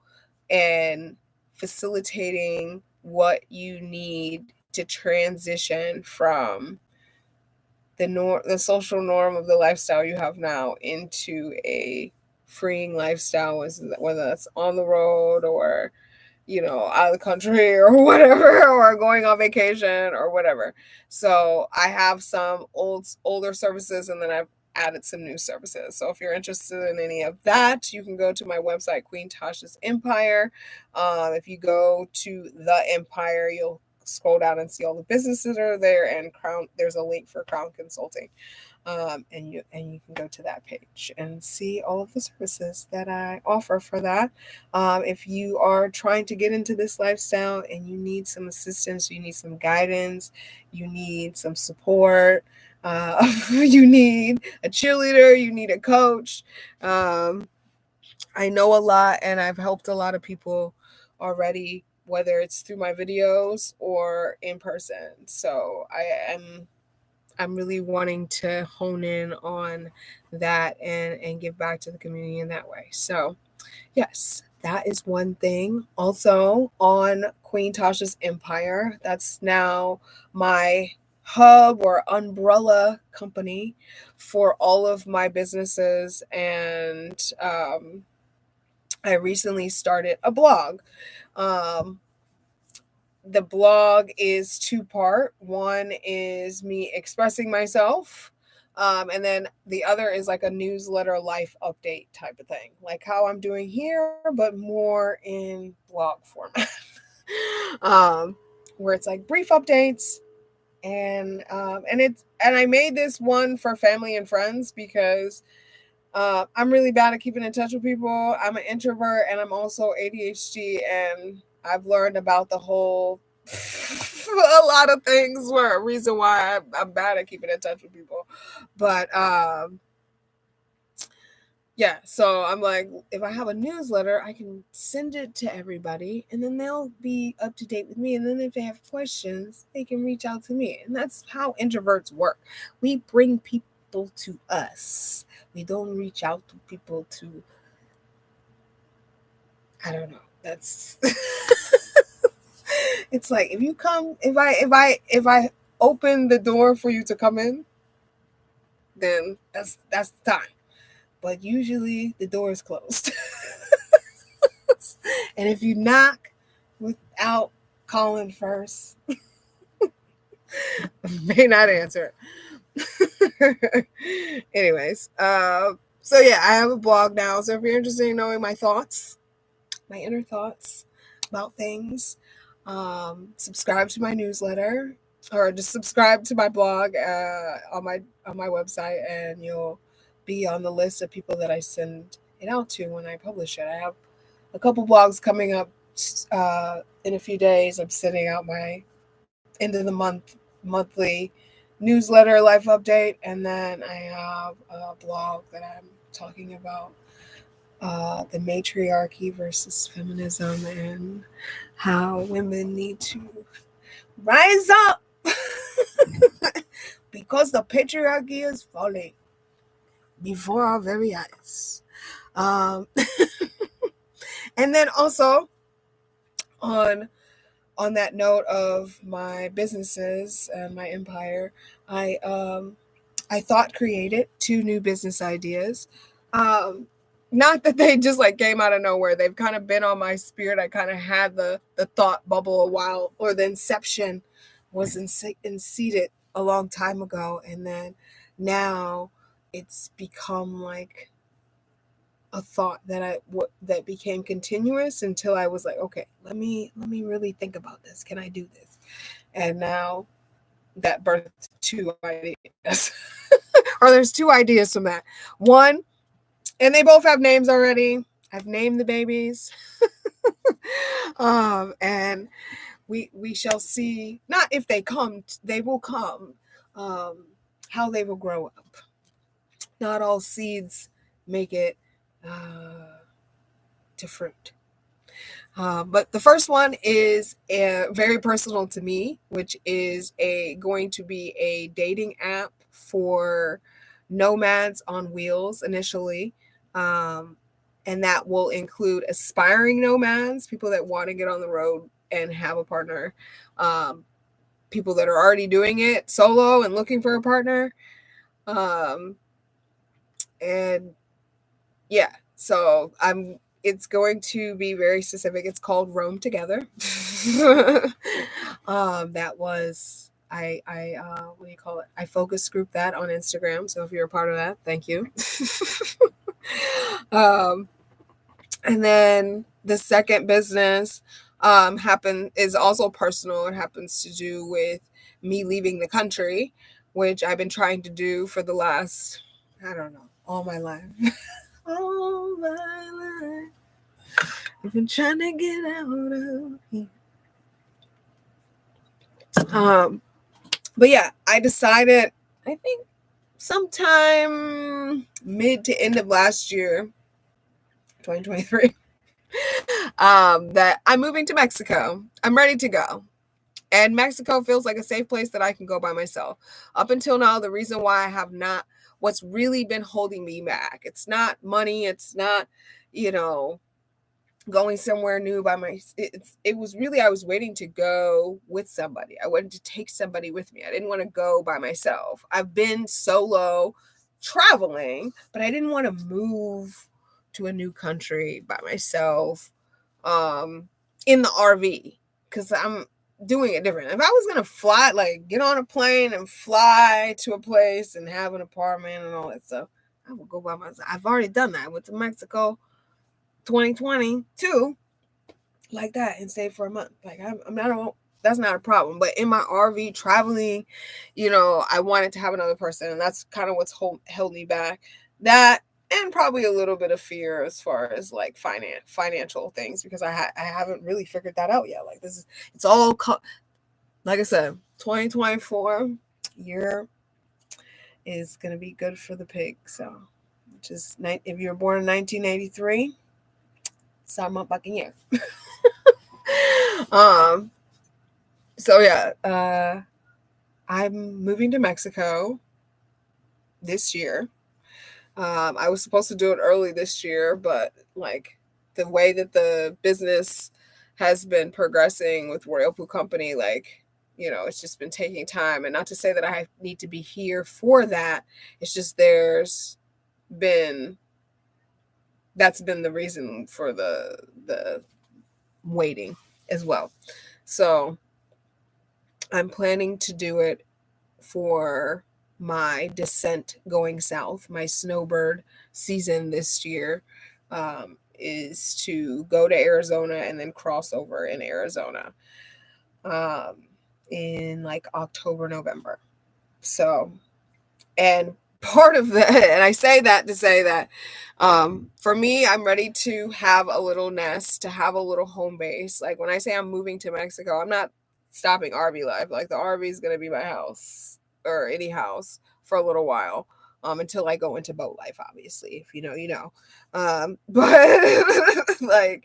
and facilitating what you need to transition from the social norm of the lifestyle you have now into a freeing lifestyle, whether that's on the road or out of the country or whatever, or going on vacation or whatever. So I have some older services, and then I've added some new services. So if you're interested in any of that, you can go to my website, QueenTashasEmpire. If you go to the Empire, you'll scroll down and see all the businesses that are there, and there's a link for Crown Consulting. And you can go to that page and see all of the services that I offer for that. If you are trying to get into this lifestyle and you need some assistance, you need some guidance, you need some support, you need a cheerleader, you need a coach. I know a lot, and I've helped a lot of people already, whether it's through my videos or in person. So I'm really wanting to hone in on that and give back to the community in that way. So yes, that is one thing. Also on Queen Tasha's Empire, that's now my hub or umbrella company for all of my businesses. And I recently started a blog. The blog is two-part. One is me expressing myself, and then the other is like a newsletter life update type of thing, like how I'm doing here, but more in blog format. Where it's like brief updates, and I made this one for family and friends because I'm really bad at keeping in touch with people. I'm an introvert, and I'm also ADHD, and I've learned about the whole a lot of things were a reason why I'm bad at keeping in touch with people. But yeah, so I'm like, if I have a newsletter, I can send it to everybody, and then they'll be up to date with me. And then if they have questions, they can reach out to me. And that's how introverts work. We bring people to us. We don't reach out to people to, I don't know. That's it's like if I open the door for you to come in, then that's the time. But usually the door is closed. And if you knock without calling first, may not answer it. Anyways, so yeah, I have a blog now. So if you're interested in knowing my thoughts, my inner thoughts about things, subscribe to my newsletter, or just subscribe to my blog on my website, and you'll be on the list of people that I send it out to when I publish it. I have a couple blogs coming up in a few days. I'm sending out my end of the month monthly newsletter life update, and then I have a blog that I'm talking about the matriarchy versus feminism and how women need to rise up because the patriarchy is falling before our very eyes. And then also on that note of my businesses and my empire, I thought created 2 new business ideas. Not that they just like came out of nowhere. They've kind of been on my spirit. I kind of had the thought bubble a while, or the inception was seated a long time ago, and then now it's become like a thought that that became continuous until I was like, okay, let me really think about this. Can I do this? And now that birthed 2 ideas. Or there's 2 ideas from that. One, and they both have names already. I've named the babies. And we shall see, not if they come, they will come, how they will grow up. Not all seeds make it to fruit. But the first one is very personal to me, which is going to be a dating app for nomads on wheels initially. And that will include aspiring nomads, people that want to get on the road and have a partner, people that are already doing it solo and looking for a partner. And yeah, so it's going to be very specific. It's called Roam Together. That was I what do you call it? I focus group that on Instagram. So if you're a part of that, thank you. And then the second business is also personal. It happens to do with me leaving the country, which I've been trying to do for the last, I don't know, all my life. All my life, I've been trying to get out of here. But yeah, I decided, I think sometime mid to end of last year, 2023, that I'm moving to Mexico. I'm ready to go. And Mexico feels like a safe place that I can go by myself. Up until now, the reason why I have not, what's really been holding me back, it's not money, it's not, going somewhere new by it was really, I was waiting to go with somebody. I wanted to take somebody with me. I didn't want to go by myself. I've been solo traveling, but I didn't want to move to a new country by myself in the RV, because I'm doing it different. If I was gonna fly, like get on a plane and fly to a place and have an apartment and all that stuff, I would go by myself. I've already done that. I went to Mexico 2022 like that and stayed for a month. Like I'm not that's not a problem. But in my RV traveling, I wanted to have another person, and that's kind of what's held me back. That, and probably a little bit of fear as far as like financial things, because I haven't really figured that out yet. Like it's all like I said, 2024 year is gonna be good for the pig. So, which is if you were born in 1983, sama fucking year. So yeah, I'm moving to Mexico this year. I was supposed to do it early this year, but like the way that the business has been progressing with Royal Poo Company, like, it's just been taking time. And not to say that I need to be here for that. It's just that's been the reason for the waiting as well. So I'm planning to do it for my descent going south. My snowbird season this year is to go to Arizona and then cross over in Arizona in like October, November. So, and part of that, and I say that to say that for me, I'm ready to have a little nest, to have a little home base. Like when I say I'm moving to Mexico, I'm not stopping RV life. Like the RV is going to be my house or any house for a little while. Until I go into boat life, obviously, if you know, you know. But like,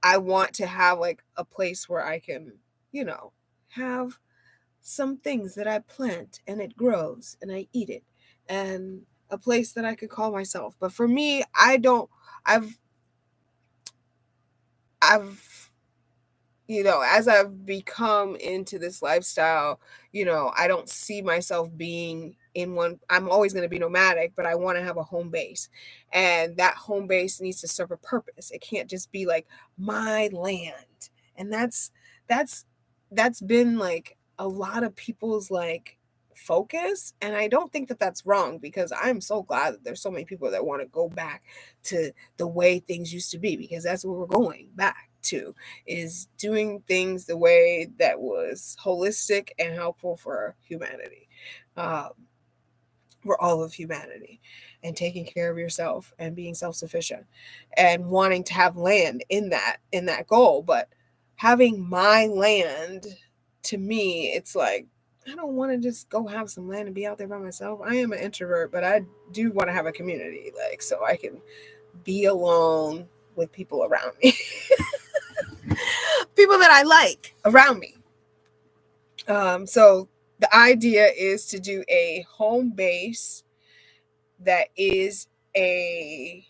I want to have like a place where I can, you know, have some things that I plant and it grows and I eat it, and a place that I could call myself. But for me, I've I've you know, as I've become into this lifestyle, you know, I don't see myself being in one. I'm always going to be nomadic, but I want to have a home base. And that home base needs to serve a purpose. It can't just be like my land. And that's that's been like a lot of people's like focus, and I don't think that that's wrong, because I'm so glad that there's so many people that want to go back to the way things used to be, because that's where we're going back to, is doing things the way that was holistic and helpful for humanity, um, for all of humanity, and taking care of yourself and being self-sufficient and wanting to have land in that goal. But having my land, to me, it's like, I don't want to just go have some land and be out there by myself. I am an introvert, but I do want to have a community, like, so I can be alone with people around me. People that I like around me. So the idea is to do a home base that is a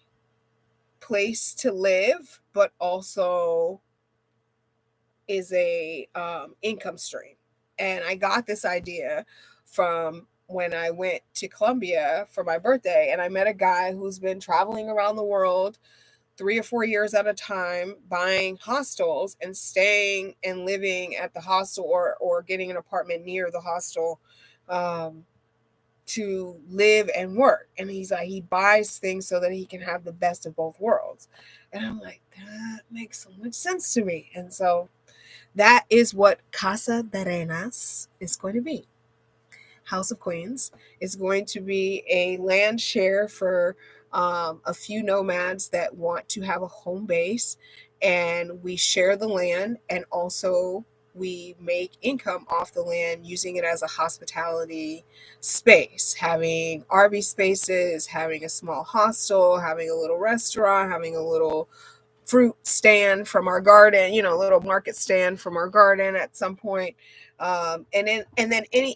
place to live, but also is a income stream. And I got this idea from when I went to Colombia for my birthday, and I met a guy who's been traveling around the world 3 or 4 years at a time, buying hostels and staying and living at the hostel, or getting an apartment near the hostel, um, to live and work. And he's like, he buys things so that he can have the best of both worlds. And I'm like, that makes so much sense to me. And so that is what Casa de Reinas is going to be. House of Queens is going to be a land share for a few nomads that want to have a home base, and we share the land, and also we make income off the land using it as a hospitality space, having RV spaces, having a small hostel, having a little restaurant, having a little fruit stand from our garden, you know, a little market stand from our garden at some point. And then an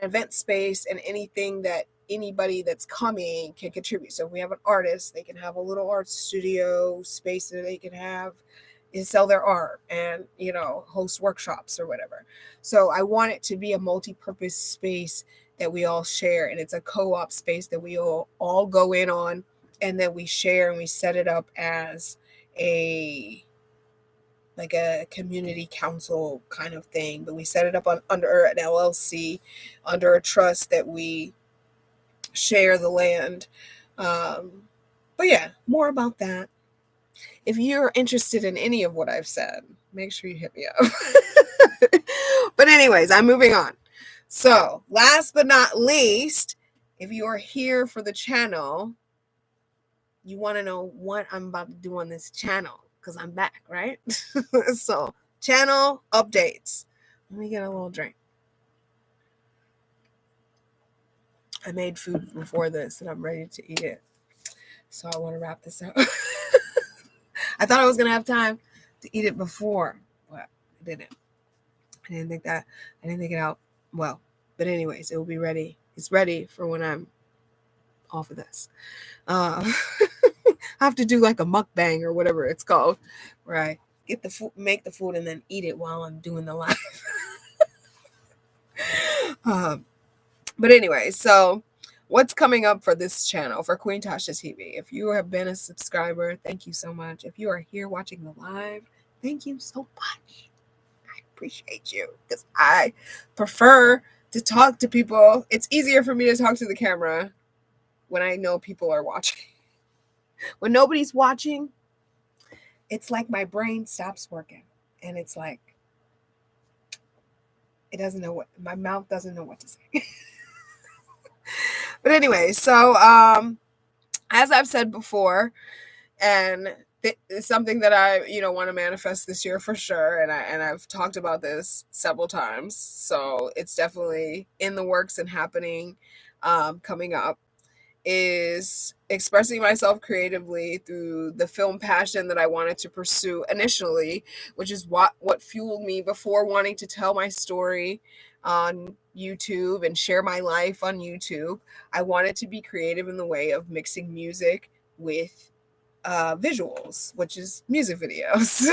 event space, and anything that anybody that's coming can contribute. So if we have an artist, they can have a little art studio space that they can have and sell their art, and, you know, host workshops or whatever. So I want it to be a multi-purpose space that we all share, and it's a co-op space that we all go in on, and then we share, and we set it up as a like a community council kind of thing, but we set it up under an LLC, under a trust, that we share the land. But yeah, more about that. If you're interested in any of what I've said, make sure you hit me up. But anyways, I'm moving on. So last but not least, if you are here for the channel, you want to know what I'm about to do on this channel, because I'm back, right? So, channel updates. Let me get a little drink. I made food before this and I'm ready to eat it. So, I want to wrap this up. I thought I was going to have time to eat it before, but I didn't. I didn't think it out well. But, anyways, it will be ready. It's ready for when I'm off of this. I have to do like a mukbang or whatever it's called, where I get the food, make the food, and then eat it while I'm doing the live. But anyway, so what's coming up for this channel, for Queen Tasha TV? If you have been a subscriber, thank you so much. If you are here watching the live, thank you so much. I appreciate you, because I prefer to talk to people. It's easier for me to talk to the camera when I know people are watching. When nobody's watching, it's like my brain stops working, and it's like it doesn't know what, my mouth doesn't know what to say. But anyway, so as I've said before, and it's something that I, want to manifest this year for sure. And I've talked about this several times. So it's definitely in the works and happening, coming up, is expressing myself creatively through the film passion that I wanted to pursue initially, which is what fueled me before wanting to tell my story on YouTube and share my life on YouTube. I wanted to be creative in the way of mixing music with visuals, which is music videos.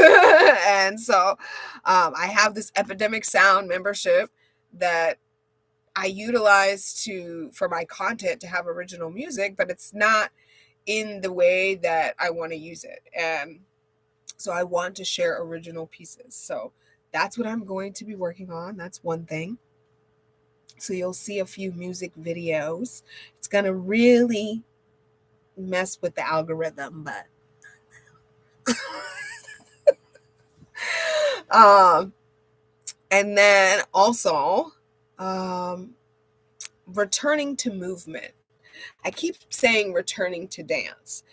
And so I have this Epidemic Sound membership that I utilize for my content to have original music, but it's not in the way that I want to use it. And so I want to share original pieces. So that's what I'm going to be working on. That's one thing. So you'll see a few music videos. It's going to really mess with the algorithm, but and then also returning to movement. I keep saying returning to dance,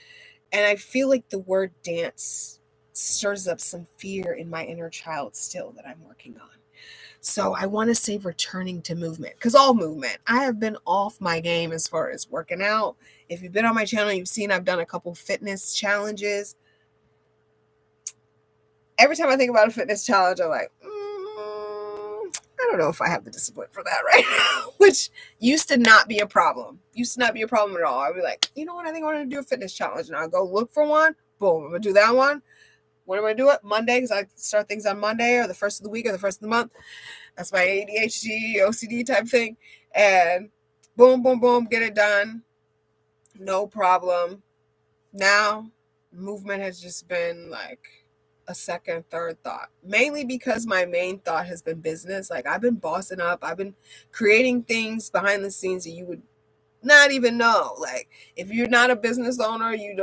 and I feel like the word dance stirs up some fear in my inner child still that I'm working on. So I want to say returning to movement, because all movement. I have been off my game as far as working out. If you've been on my channel, you've seen I've done a couple fitness challenges. Every time I think about a fitness challenge, I'm like, I don't know if I have the discipline for that right now, which used to not be a problem. Used to not be a problem at all. I'd be like, you know what? I think I want to do a fitness challenge. And I'll go look for one. Boom, I'm going to do that one. When am I going to do it? Monday, because I start things on Monday or the first of the week or the first of the month. That's my ADHD, OCD type thing. And boom, boom, boom, get it done. No problem. Now, movement has just been like a second, third thought, mainly because my main thought has been business. Like I've been bossing up. I've been creating things behind the scenes that you would not even know. Like if you're not a business owner, you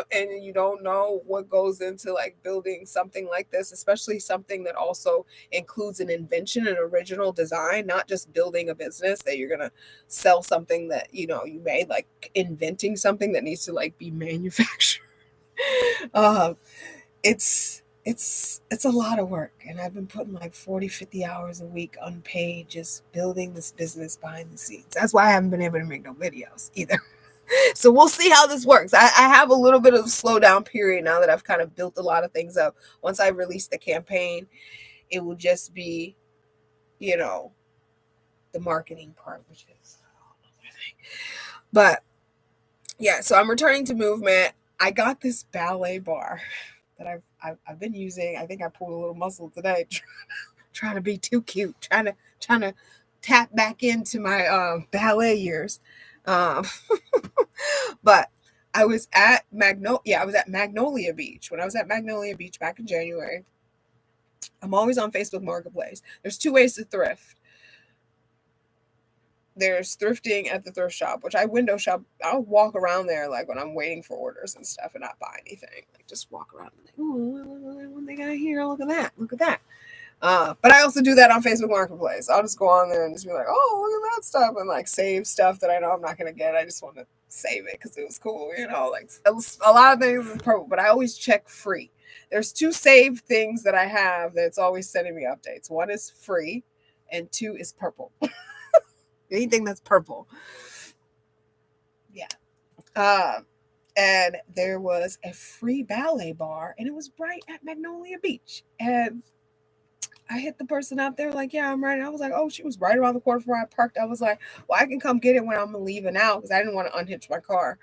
don't know what goes into like building something like this, especially something that also includes an invention, an original design, not just building a business that you're gonna sell something that you made, like inventing something that needs to like be manufactured. It's a lot of work, and I've been putting like 40-50 hours a week unpaid just building this business behind the scenes. That's why I haven't been able to make no videos either. So we'll see how this works. I have a little bit of a slowdown period now that I've kind of built a lot of things up. Once I release the campaign, it will just be, the marketing part, which is another thing. But yeah, so I'm returning to movement. I got this ballet bar that I've been using. I think I pulled a little muscle today, trying to be too cute, trying to tap back into my ballet years. But I was at Magnolia Beach. When I was at Magnolia Beach back in January, I'm always on Facebook Marketplace. There's two ways to thrift. There's thrifting at the thrift shop, which I window shop. I'll walk around there like when I'm waiting for orders and stuff and not buy anything. Like just walk around and like, oh, what they got here? Look at that. Look at that. But I also do that on Facebook Marketplace. I'll just go on there and just be like, oh, look at that stuff, and like save stuff that I know I'm not going to get. I just want to save it because it was cool, like a lot of things is purple, but I always check free. There's two saved things that I have that's always sending me updates. One is free and two is purple. Anything that's purple. Yeah. And there was a free ballet bar, and it was right at Magnolia Beach. And I hit the person out there like, yeah, I'm right. I was like, oh, she was right around the corner from where I parked. I was like, well, I can come get it when I'm leaving out because I didn't want to unhitch my car.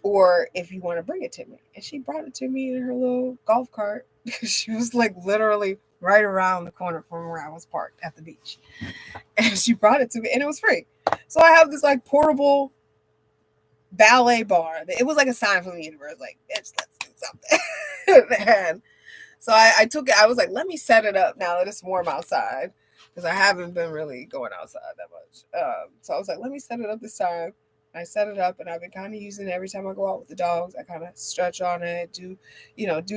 Or if you want to bring it to me. And she brought it to me in her little golf cart because she was like literally right around the corner from where I was parked at the beach. And she brought it to me, and it was free. So I have this like portable ballet bar. It was like a sign from the universe, like, bitch, let's do something. And so I took it. I was like, let me set it up now that it's warm outside, because I haven't been really going outside that much. So I was like, let me set it up this time. I set it up, and I've been kind of using it every time I go out with the dogs. I kind of stretch on it, do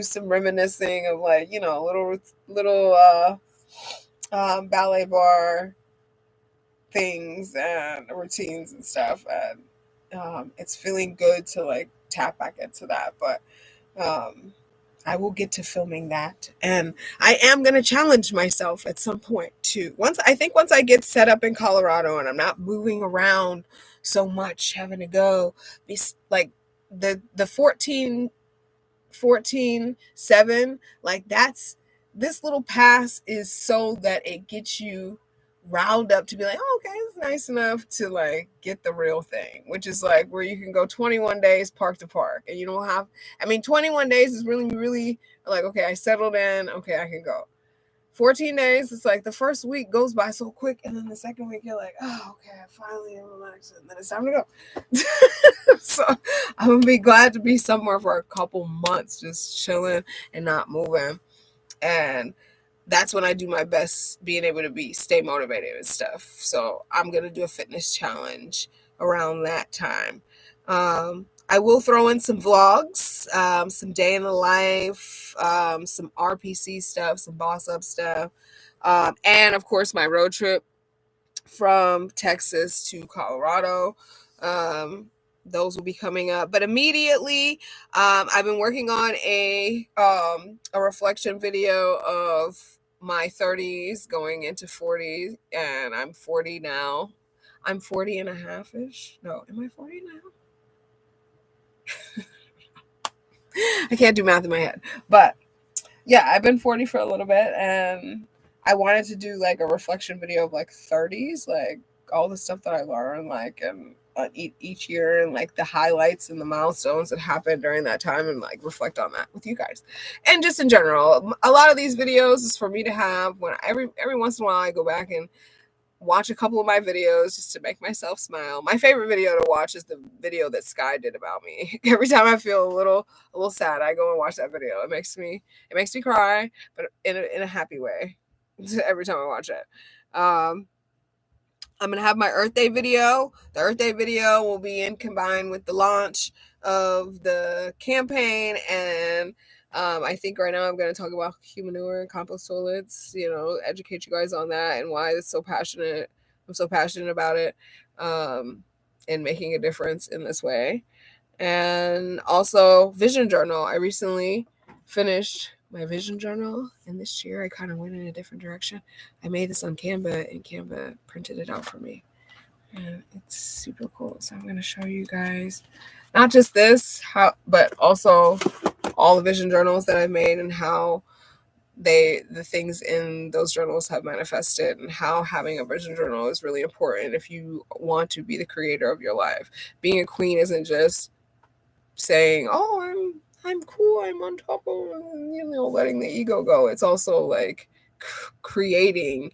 some reminiscing of like, little ballet bar things and routines and stuff. And it's feeling good to like tap back into that. But I will get to filming that. And I am going to challenge myself at some point too. Once I get set up in Colorado and I'm not moving around so much, having to go be like the 14-7, like that's, this little pass is so that it gets you riled up to be like, oh, okay, it's nice enough to like get the real thing, which is like where you can go 21 days park to park, and you don't have, 21 days is really like, okay, I settled in, okay, I can go. 14 days, it's like the first week goes by so quick, and then the second week you're like, oh, okay, I finally am relaxed, and then it's time to go. So I'm gonna be glad to be somewhere for a couple months, just chilling and not moving. And that's when I do my best being able to stay motivated and stuff. So I'm going to do a fitness challenge around that time. I will throw in some vlogs, some day in the life, some RPC stuff, some boss up stuff. And of course my road trip from Texas to Colorado. Those will be coming up, but immediately I've been working on a reflection video of my 30s going into 40s, and I'm 40 now. I'm 40 and a half-ish. No, am I 40 now? I can't do math in my head, but yeah, I've been 40 for a little bit, and I wanted to do like a reflection video of like 30s, like all the stuff that I learned, like, and each year, and like the highlights and the milestones that happened during that time, and like reflect on that with you guys. And just in general, a lot of these videos is for me to have when every once in a while I go back and watch a couple of my videos just to make myself smile. My favorite video to watch is the video that Sky did about me. Every time I feel a little sad, I go and watch that video. It makes me cry, but in a happy way. Every time I watch it. I'm going to have my Earth Day video. The Earth Day video will be combined with the launch of the campaign. And I think right now I'm going to talk about human manure and compost toilets, educate you guys on that and why it's so passionate. I'm so passionate about it, and making a difference in this way. And also vision journal. I recently finished my vision journal, and this year I kind of went in a different direction. I made this on Canva, and Canva printed it out for me, and it's super cool. So I'm going to show you guys not just this, but also all the vision journals that I've made, and how the things in those journals have manifested, and how having a vision journal is really important if you want to be the creator of your life. Being a queen isn't just saying, oh, I'm cool, I'm on top of, letting the ego go. It's also like creating,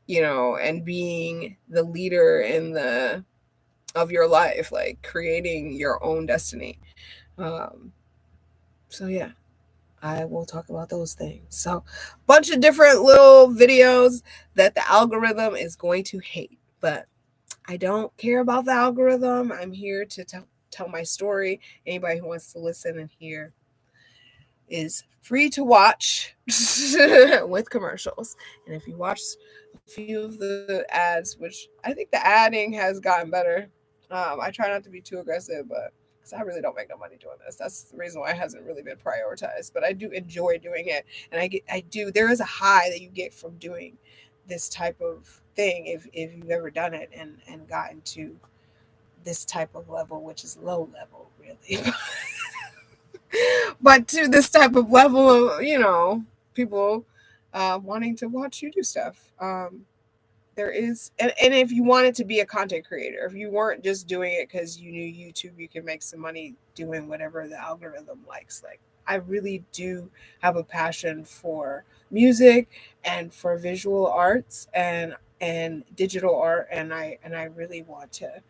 and being the leader of your life, like creating your own destiny. So yeah, I will talk about those things. So bunch of different little videos that the algorithm is going to hate, but I don't care about the algorithm. I'm here to tell my story. Anybody who wants to listen and hear is free to watch with commercials. And if you watch a few of the ads, which I think the adding has gotten better, I try not to be too aggressive, but because I really don't make no money doing this. That's the reason why it hasn't really been prioritized. But I do enjoy doing it, and there is a high that you get from doing this type of thing if you've ever done it and gotten to this type of level, which is low level, really. But to this type of level of, people wanting to watch you do stuff. There is, and if you wanted to be a content creator, if you weren't just doing it because you knew YouTube, you can make some money doing whatever the algorithm likes. Like, I really do have a passion for music and for visual arts and digital art, and I really want to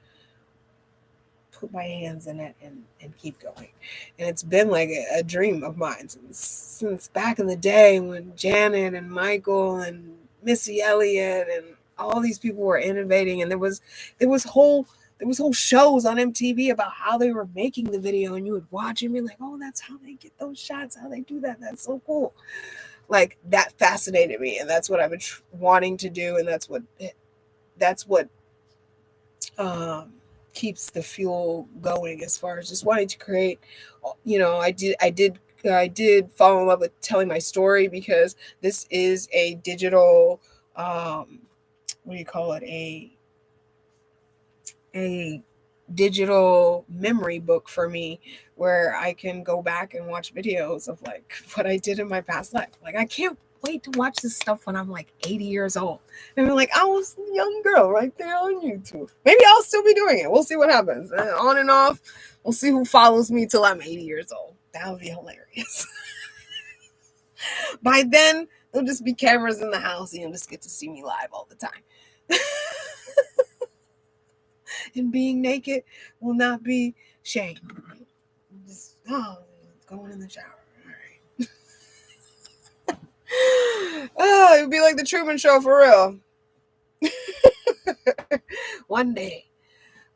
put my hands in it and keep going. And it's been like a dream of mine since back in the day when Janet and Michael and Missy Elliott and all these people were innovating, and there was whole shows on MTV about how they were making the video, and you would watch and be like, oh, that's how they get those shots, how they do that. That's so cool. Like, that fascinated me, and that's what I've been wanting to do, and that's what keeps the fuel going as far as just wanting to create. I did fall in love with telling my story, because this is a digital, what do you call it, a digital memory book for me, where I can go back and watch videos of like what I did in my past life. Like, I can't wait to watch this stuff when I'm like 80 years old. And I'm like, I was a young girl right there on YouTube. Maybe I'll still be doing it. We'll see what happens. On and off. We'll see who follows me till I'm 80 years old. That would be hilarious. By then, there'll just be cameras in the house and you'll just get to see me live all the time. And being naked will not be shame. Just going in the shower. All right. It would be like the Truman Show for real. One day.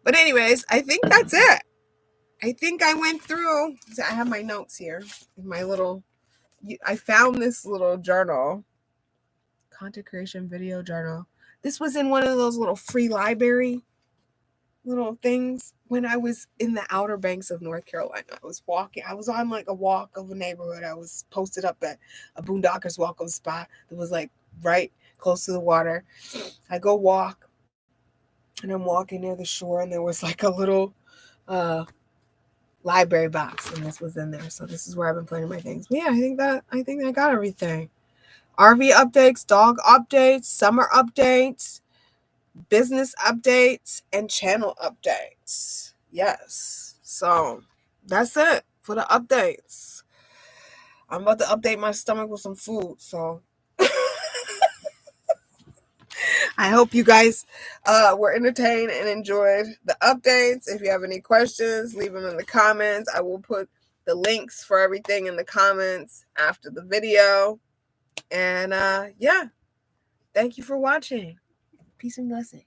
But anyways, I think that's it. I think I went through. I have my notes here. I found this little journal. Content creation video journal. This was in one of those little free library little things when I was in the Outer Banks of North Carolina. I was on like a walk of a neighborhood. I was posted up at a boondockers welcome spot that was like right close to the water. I go walk, and I'm walking near the shore, and there was like a little library box, and this was in there. So this is where I've been planning my things. But yeah, I think I got everything. RV updates, dog updates, summer updates, business updates, and channel updates. Yes. So that's it for the updates. I'm about to update my stomach with some food. So I hope you guys were entertained and enjoyed the updates. If you have any questions, leave them in the comments. I will put the links for everything in the comments after the video. And yeah, thank you for watching. Peace and blessings.